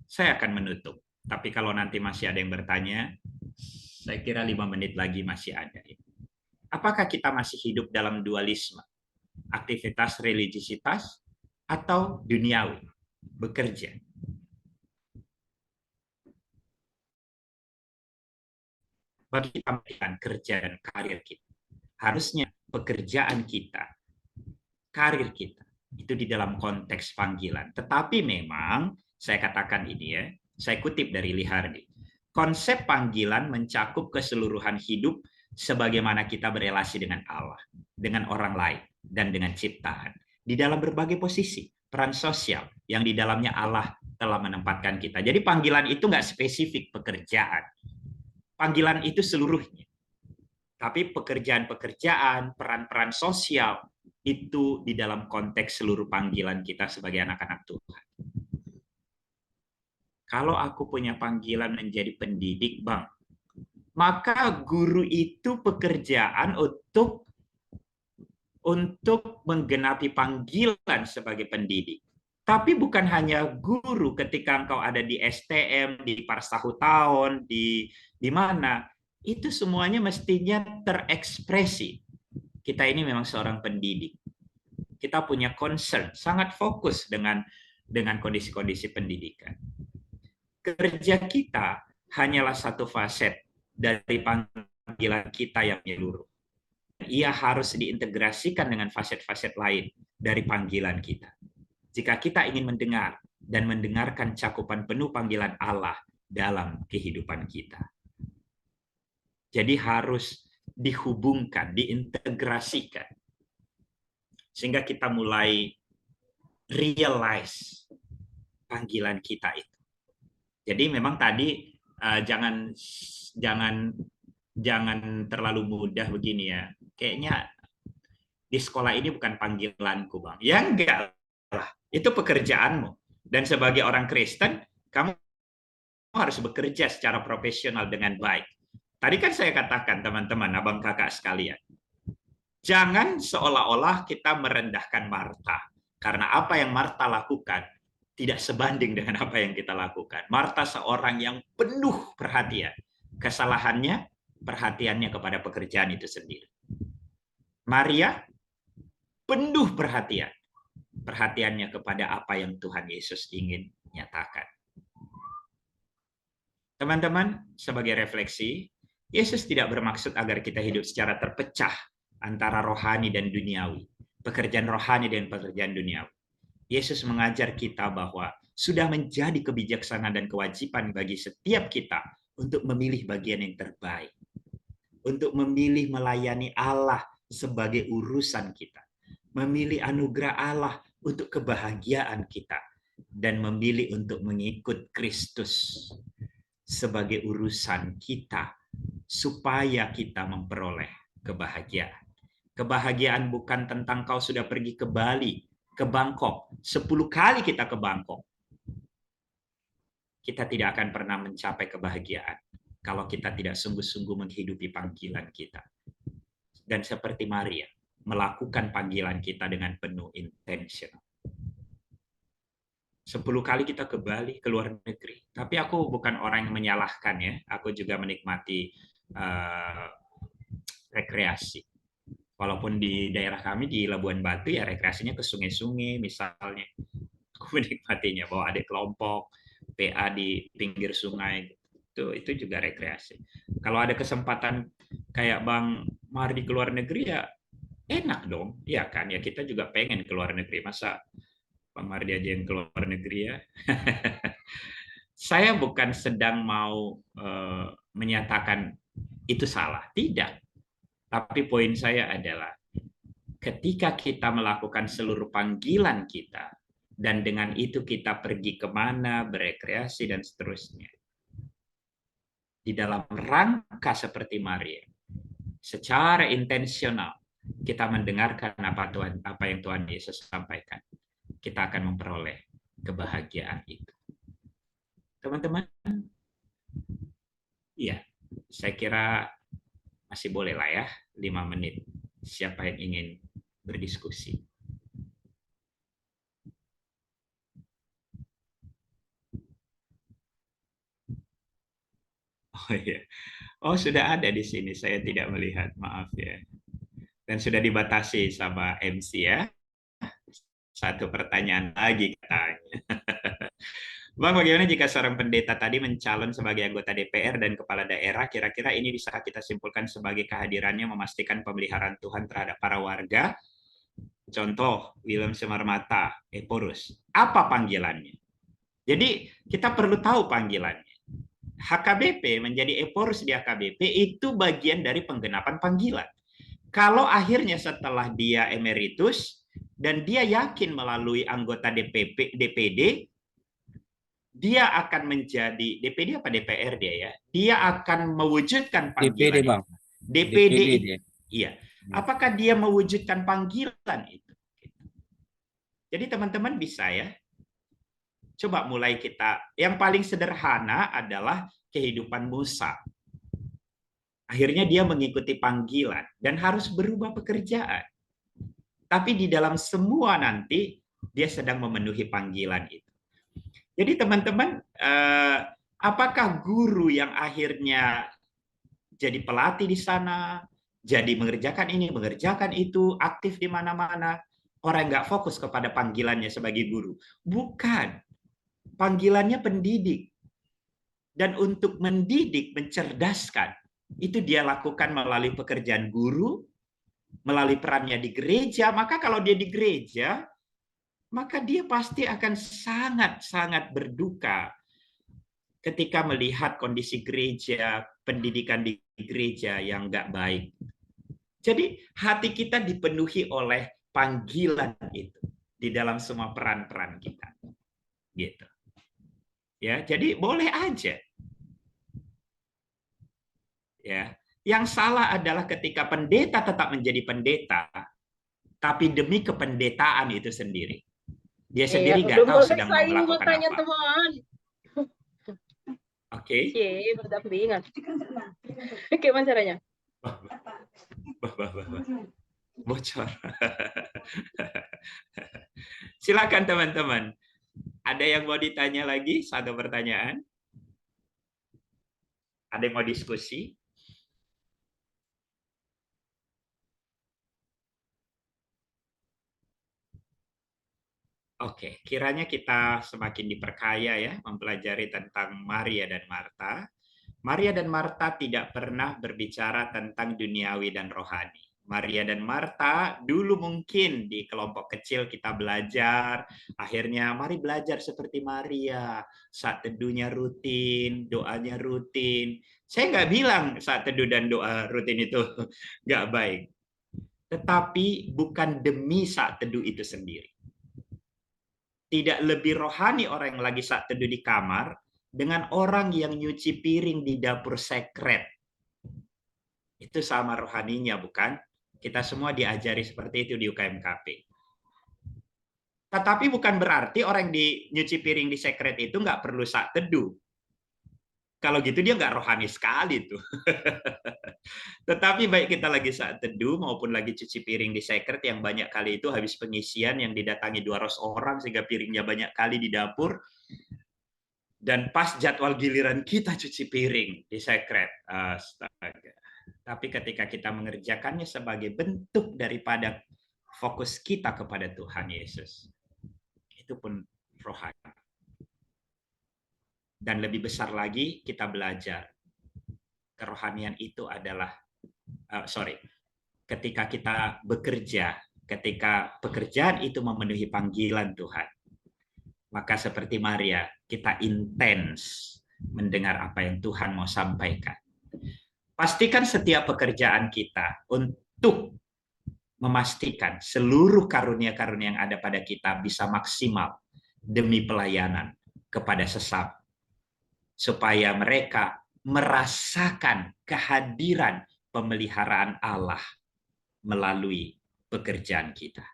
saya akan menutup. Tapi kalau nanti masih ada yang bertanya, saya kira 5 menit lagi masih ada. Apakah kita masih hidup dalam dualisme? Aktivitas religiusitas atau duniawi? Bekerja. Bagi kita melihat kerja dan karir kita, harusnya pekerjaan kita, karir kita, itu di dalam konteks panggilan. Tetapi memang, saya katakan ini ya, saya kutip dari Lee Hardy, konsep panggilan mencakup keseluruhan hidup sebagaimana kita berelasi dengan Allah, dengan orang lain, dan dengan ciptaan. Di dalam berbagai posisi, peran sosial yang di dalamnya Allah telah menempatkan kita. Jadi panggilan itu nggak spesifik pekerjaan. Panggilan itu seluruhnya. Tapi pekerjaan-pekerjaan, peran-peran sosial, itu di dalam konteks seluruh panggilan kita sebagai anak-anak Tuhan. Kalau aku punya panggilan menjadi pendidik, Bang, maka guru itu pekerjaan untuk menggenapi panggilan sebagai pendidik. Tapi bukan hanya guru ketika engkau ada di STM, di Parsahu Tahun, di mana. itu semuanya mestinya terekspresi. Kita ini memang seorang pendidik. Kita punya concern, sangat fokus dengan kondisi-kondisi pendidikan. Kerja kita hanyalah satu facet dari panggilan kita yang menyeluruh. Ia harus diintegrasikan dengan facet-facet lain dari panggilan kita. Jika kita ingin mendengar dan mendengarkan cakupan penuh panggilan Allah dalam kehidupan kita. Jadi harus dihubungkan, diintegrasikan. Sehingga kita mulai realize panggilan kita itu. Jadi memang tadi jangan terlalu mudah begini ya. Kayaknya di sekolah ini bukan panggilanku, Bang. Ya enggak lah, itu pekerjaanmu. Dan sebagai orang Kristen, kamu harus bekerja secara profesional dengan baik. Tadi kan saya katakan, teman-teman, abang kakak sekalian, jangan seolah-olah kita merendahkan Marta. Karena apa yang Marta lakukan tidak sebanding dengan apa yang kita lakukan. Marta seorang yang penuh perhatian. Kesalahannya, perhatiannya kepada pekerjaan itu sendiri. Maria, penuh perhatian. Perhatiannya kepada apa yang Tuhan Yesus ingin nyatakan. Teman-teman, sebagai refleksi, Yesus tidak bermaksud agar kita hidup secara terpecah antara rohani dan duniawi, pekerjaan rohani dan pekerjaan duniawi. Yesus mengajar kita bahwa sudah menjadi kebijaksanaan dan kewajiban bagi setiap kita untuk memilih bagian yang terbaik, untuk memilih melayani Allah sebagai urusan kita, memilih anugerah Allah untuk kebahagiaan kita, dan memilih untuk mengikut Kristus sebagai urusan kita, supaya kita memperoleh kebahagiaan. Kebahagiaan bukan tentang kau sudah pergi ke Bali, ke Bangkok. 10 kali kita ke Bangkok. Kita tidak akan pernah mencapai kebahagiaan kalau kita tidak sungguh-sungguh menghidupi panggilan kita. Dan seperti Maria, melakukan panggilan kita dengan penuh intentional. 10 kali kita ke Bali, ke luar negeri. Tapi aku bukan orang yang menyalahkan ya. Aku juga menikmati rekreasi. Walaupun di daerah kami di Labuan Batu ya rekreasinya ke sungai-sungai misalnya. Aku menikmatinya bawa adik kelompok, PA di pinggir sungai. Itu juga rekreasi. Kalau ada kesempatan kayak Bang Mardi ke luar negeri ya enak dong. Ya kan ya kita juga pengen ke luar negeri. Masa Bang Mardi aja yang keluar negeri ya. Saya bukan sedang mau menyatakan itu salah, tidak. Tapi poin saya adalah ketika kita melakukan seluruh panggilan kita dan dengan itu kita pergi kemana, berekreasi dan seterusnya. Di dalam rangka seperti Maria, secara intensional kita mendengarkan apa yang Tuhan Yesus sampaikan. Kita akan memperoleh kebahagiaan itu. Teman-teman, iya, saya kira masih boleh lah ya, 5 menit. Siapa yang ingin berdiskusi? Oh iya, oh sudah ada di sini, saya tidak melihat, maaf ya. Dan sudah dibatasi sama MC ya. Satu pertanyaan lagi katanya. Bang, bagaimana jika seorang pendeta tadi mencalon sebagai anggota DPR dan kepala daerah, kira-kira ini bisa kita simpulkan sebagai kehadirannya memastikan pemeliharaan Tuhan terhadap para warga? Contoh, Willem Semarmata, Eporus. Apa panggilannya? Jadi, kita perlu tahu panggilannya. HKBP menjadi Eporus di HKBP itu bagian dari penggenapan panggilan. Kalau akhirnya setelah dia emeritus, dan dia yakin melalui anggota DPD, dia akan menjadi DPD apa DPR dia ya. Dia akan mewujudkan panggilan DPD, Bang. DPD itu. dia. Iya. Apakah dia mewujudkan panggilan itu? Jadi teman-teman bisa ya. Coba mulai kita. Yang paling sederhana adalah kehidupan Musa. Akhirnya dia mengikuti panggilan dan harus berubah pekerjaan. Tapi di dalam semua nanti dia sedang memenuhi panggilan itu. Jadi teman-teman, apakah guru yang akhirnya jadi pelatih di sana, jadi mengerjakan ini, mengerjakan itu, aktif di mana-mana. Orang nggak fokus kepada panggilannya sebagai guru. Bukan. Panggilannya pendidik. Dan untuk mendidik, mencerdaskan, itu dia lakukan melalui pekerjaan guru, melalui perannya di gereja. Maka kalau dia di gereja, maka dia pasti akan sangat-sangat berduka ketika melihat kondisi gereja, pendidikan di gereja yang nggak baik. Jadi hati kita dipenuhi oleh panggilan itu di dalam semua peran-peran kita. Gitu. Ya, jadi boleh aja. Ya. Yang salah adalah ketika pendeta tetap menjadi pendeta, tapi demi kependetaan itu sendiri. Dia Iya, sendiri udah nggak tahu mulai sedang mau saya melakukan makanya apa. teman. Oke. Cie, berdampingan. Gimana caranya? Bocor. Silakan teman-teman. Ada yang mau ditanya lagi? Satu pertanyaan. Ada yang mau diskusi? Oke, kiranya kita semakin diperkaya ya mempelajari tentang Maria dan Marta. Maria dan Marta tidak pernah berbicara tentang duniawi dan rohani. Maria dan Marta dulu mungkin di kelompok kecil kita belajar, akhirnya mari belajar seperti Maria, saat teduhnya rutin, doanya rutin. Saya nggak bilang saat teduh dan doa rutin itu nggak baik, tetapi bukan demi saat teduh itu sendiri. Tidak lebih rohani orang yang lagi saat teduh di kamar dengan orang yang nyuci piring di dapur sekret. Itu sama rohaninya, bukan? Kita semua diajari seperti itu di UKMKP. Tetapi bukan berarti orang yang di nyuci piring di sekret itu nggak perlu saat teduh. Kalau gitu dia nggak rohani sekali tuh. Tetapi baik kita lagi saat teduh maupun lagi cuci piring di sekret yang banyak kali itu habis pengisian yang didatangi 200 orang sehingga piringnya banyak kali di dapur. Dan pas jadwal giliran kita cuci piring di sekret. Astaga. Tapi ketika kita mengerjakannya sebagai bentuk daripada fokus kita kepada Tuhan Yesus, itu pun rohani. Dan lebih besar lagi kita belajar kerohanian itu adalah ketika kita bekerja, ketika pekerjaan itu memenuhi panggilan Tuhan, maka seperti Maria, kita intens mendengar apa yang Tuhan mau sampaikan. Pastikan setiap pekerjaan kita untuk memastikan seluruh karunia-karunia yang ada pada kita bisa maksimal demi pelayanan kepada sesama. Supaya mereka merasakan kehadiran pemeliharaan Allah melalui pekerjaan kita.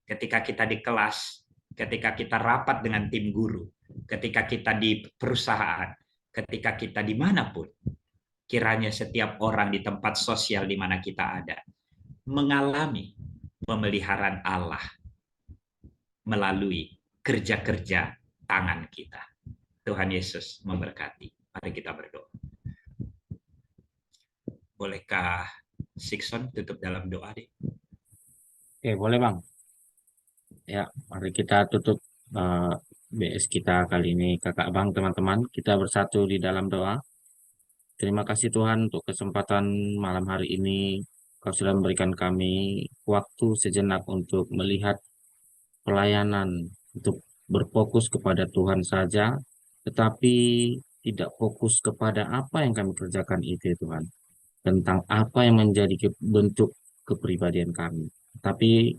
Ketika kita di kelas, ketika kita rapat dengan tim guru, ketika kita di perusahaan, ketika kita dimanapun, kiranya setiap orang di tempat sosial di mana kita ada, mengalami pemeliharaan Allah melalui kerja-kerja tangan kita. Tuhan Yesus memberkati. Mari kita berdoa. Bolehkah Sikson tutup dalam doa deh? Oke, boleh Bang. Ya, mari kita tutup BS kita kali ini. Kakak Bang, teman-teman, kita bersatu di dalam doa. Terima kasih Tuhan untuk kesempatan malam hari ini. Kau sudah memberikan kami waktu sejenak untuk melihat pelayanan, untuk berfokus kepada Tuhan saja, tetapi tidak fokus kepada apa yang kami kerjakan itu Tuhan. Tentang apa yang menjadi bentuk kepribadian kami. Tapi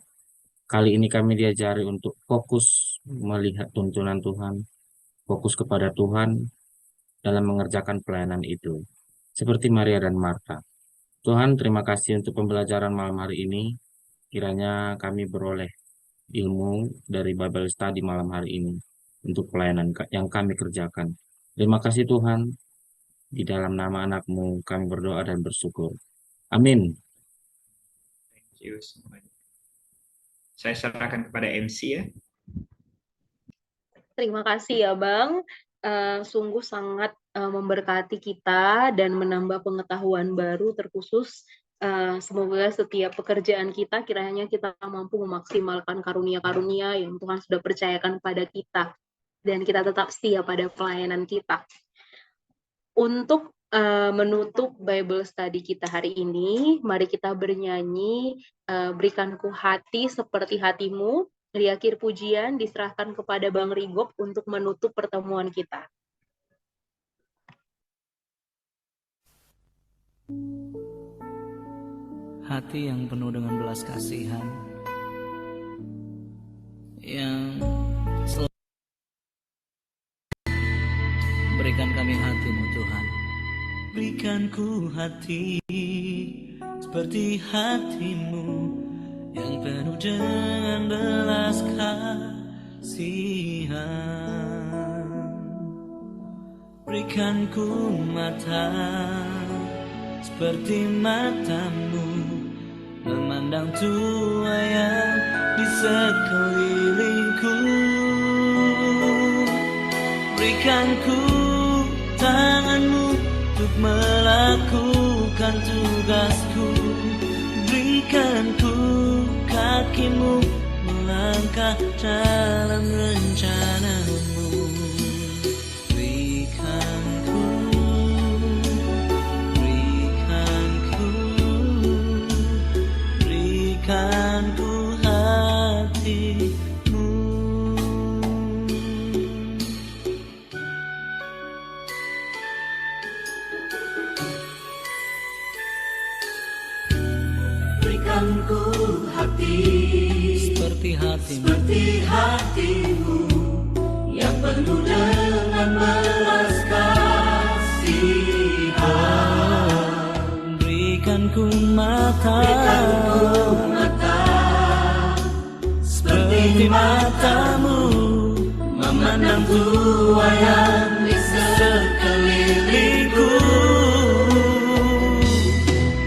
kali ini kami diajari untuk fokus melihat tuntunan Tuhan, fokus kepada Tuhan dalam mengerjakan pelayanan itu. Seperti Maria dan Marta. Tuhan, terima kasih untuk pembelajaran malam hari ini. Kiranya kami beroleh ilmu dari Bible Study malam hari ini untuk pelayanan yang kami kerjakan. Terima kasih Tuhan. Di dalam nama anak-Mu kami berdoa dan bersyukur. Amin. Thank you semuanya. Saya serahkan kepada MC ya. Terima kasih ya Bang. sungguh sangat memberkati kita dan menambah pengetahuan baru, terkhusus semoga setiap pekerjaan kita kiranya kita mampu memaksimalkan karunia-karunia yang Tuhan sudah percayakan pada kita, dan kita tetap setia pada pelayanan kita. Untuk menutup Bible study kita hari ini, mari kita bernyanyi Berikan Ku Hati Seperti Hatimu. Di akhir pujian diserahkan kepada Bang Rigop untuk menutup pertemuan kita. Hati yang penuh dengan belas kasihan, yang selalu berikan kami hati-Mu Tuhan. Berikan ku hati seperti hati-Mu yang penuh dengan belas kasihan. Berikan ku mata seperti mata-Mu, memandang Tua yang di sekelilingku. Berikan ku tangan-Mu untuk melakukan tugasku. Berikan ku kaki-Mu melangkah dalam rencana-Mu. Berikan ku hati-Mu. Berikan ku hati Seperti hati-Mu, seperti hati-Mu yang penuh dengan belas kasihan. berikan ku mata, Seperti mata-Mu memandang Tua yang di sekelilingku.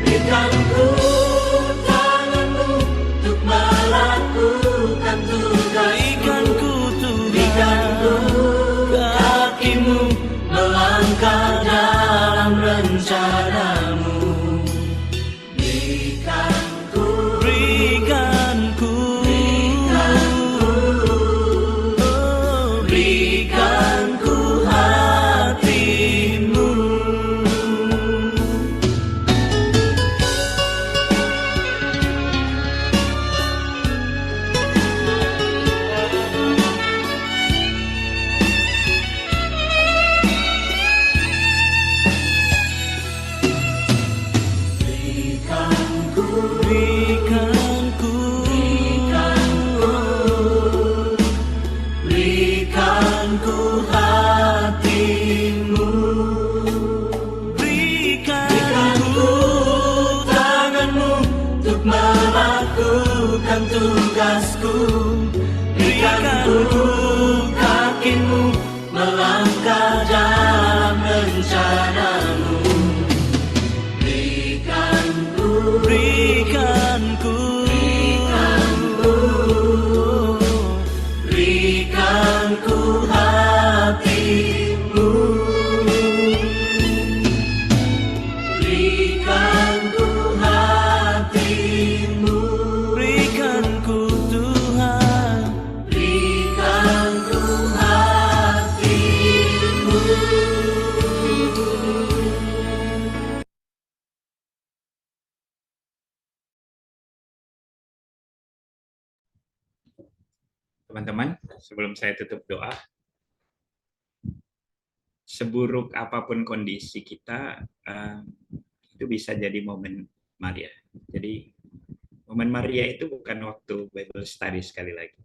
Berikan ku tangan-Mu untuk melakukan tugas. berikan ku Berikan ku kaki-Mu melangkah dalam rencana-Mu. Berikan ku hati-Mu. Berikan ku hati-Mu. Berikan ku tangan-Mu untuk melakukan tugasku. Berikan ku kaki-Mu melangkah dalam rencana-Mu. Berikan ku hati-Mu. Berikan ku hati-Mu. Berikan ku Tuhan. Berikan ku hati-Mu. Teman-teman, sebelum saya tutup doa, seburuk apapun kondisi kita, itu bisa jadi momen Maria. Jadi momen Maria itu bukan waktu Bible study sekali lagi.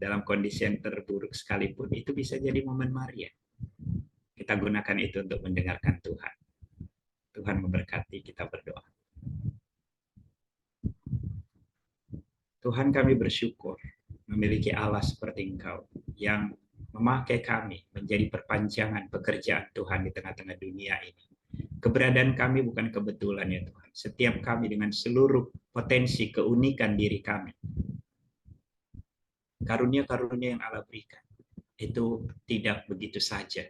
Dalam kondisi yang terburuk sekalipun, itu bisa jadi momen Maria. Kita gunakan itu untuk mendengarkan Tuhan. Tuhan memberkati, kita berdoa. Tuhan, kami bersyukur memiliki Allah seperti Engkau yang memakai kami menjadi perpanjangan pekerjaan Tuhan di tengah-tengah dunia ini. Keberadaan kami bukan kebetulan ya Tuhan. Setiap kami dengan seluruh potensi keunikan diri kami. Karunia-karunia yang Allah berikan. itu tidak begitu saja,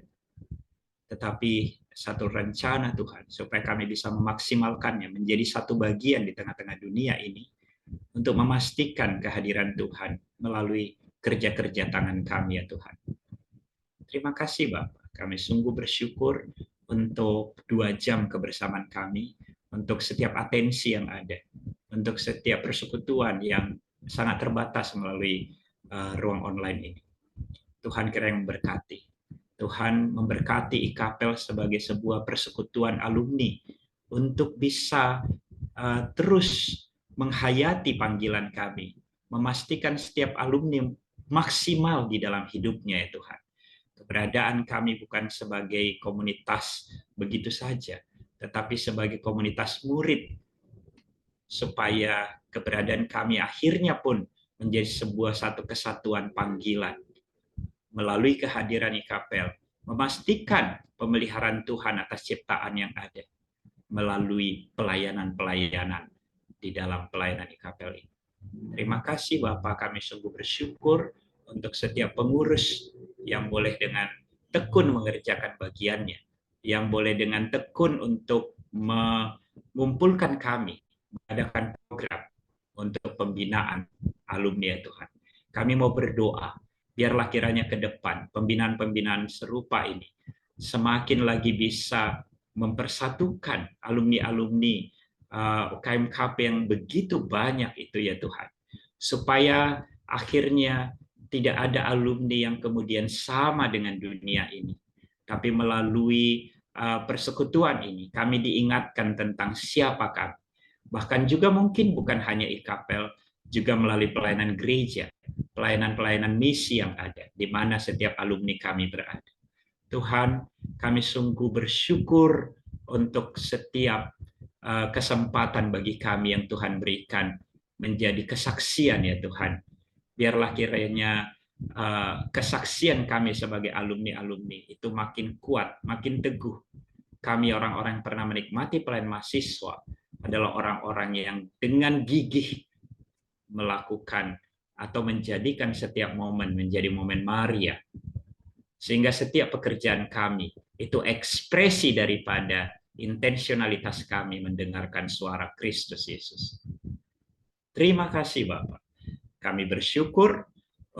tetapi satu rencana Tuhan supaya kami bisa memaksimalkannya menjadi satu bagian di tengah-tengah dunia ini untuk memastikan kehadiran Tuhan melalui kerja-kerja tangan kami ya Tuhan. Terima kasih Bapak, kami sungguh bersyukur untuk 2 jam kebersamaan kami, untuk setiap atensi yang ada, untuk setiap persekutuan yang sangat terbatas melalui ruang online ini. Tuhan kiranya memberkati. Tuhan memberkati IKAPEL sebagai sebuah persekutuan alumni untuk bisa terus menghayati panggilan kami, memastikan setiap alumni maksimal di dalam hidupnya ya Tuhan. Keberadaan kami bukan sebagai komunitas begitu saja, tetapi sebagai komunitas murid, supaya keberadaan kami akhirnya pun menjadi sebuah satu kesatuan panggilan melalui kehadiran IKAPEL, memastikan pemeliharaan Tuhan atas ciptaan yang ada melalui pelayanan-pelayanan di dalam pelayanan IKAPEL ini. Terima kasih Bapak, kami sungguh bersyukur untuk setiap pengurus yang boleh dengan tekun mengerjakan bagiannya, yang boleh dengan tekun untuk mengumpulkan kami, mengadakan program untuk pembinaan alumni ya Tuhan. Kami mau berdoa, biarlah kiranya ke depan pembinaan-pembinaan serupa ini semakin lagi bisa mempersatukan alumni-alumni UKM-KP yang begitu banyak itu ya Tuhan, supaya akhirnya tidak ada alumni yang kemudian sama dengan dunia ini, tapi melalui persekutuan ini kami diingatkan tentang siapa kami, bahkan juga mungkin bukan hanya IKAPEL, juga melalui pelayanan gereja, pelayanan-pelayanan misi yang ada di mana setiap alumni kami berada. Tuhan, kami sungguh bersyukur untuk setiap kesempatan bagi kami yang Tuhan berikan menjadi kesaksian ya Tuhan. Biarlah kiranya kesaksian kami sebagai alumni-alumni itu makin kuat, makin teguh. Kami orang-orang yang pernah menikmati pelayanan mahasiswa adalah orang-orang yang dengan gigih melakukan atau menjadikan setiap momen menjadi momen Maria. Sehingga setiap pekerjaan kami itu ekspresi daripada intensionalitas kami mendengarkan suara Kristus Yesus. Terima kasih Bapak. Kami bersyukur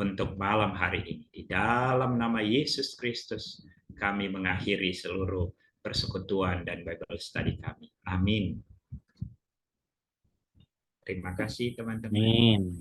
untuk malam hari ini. Di dalam nama Yesus Kristus kami mengakhiri seluruh persekutuan dan Bible study kami. Amin. Terima kasih teman-teman. Amin.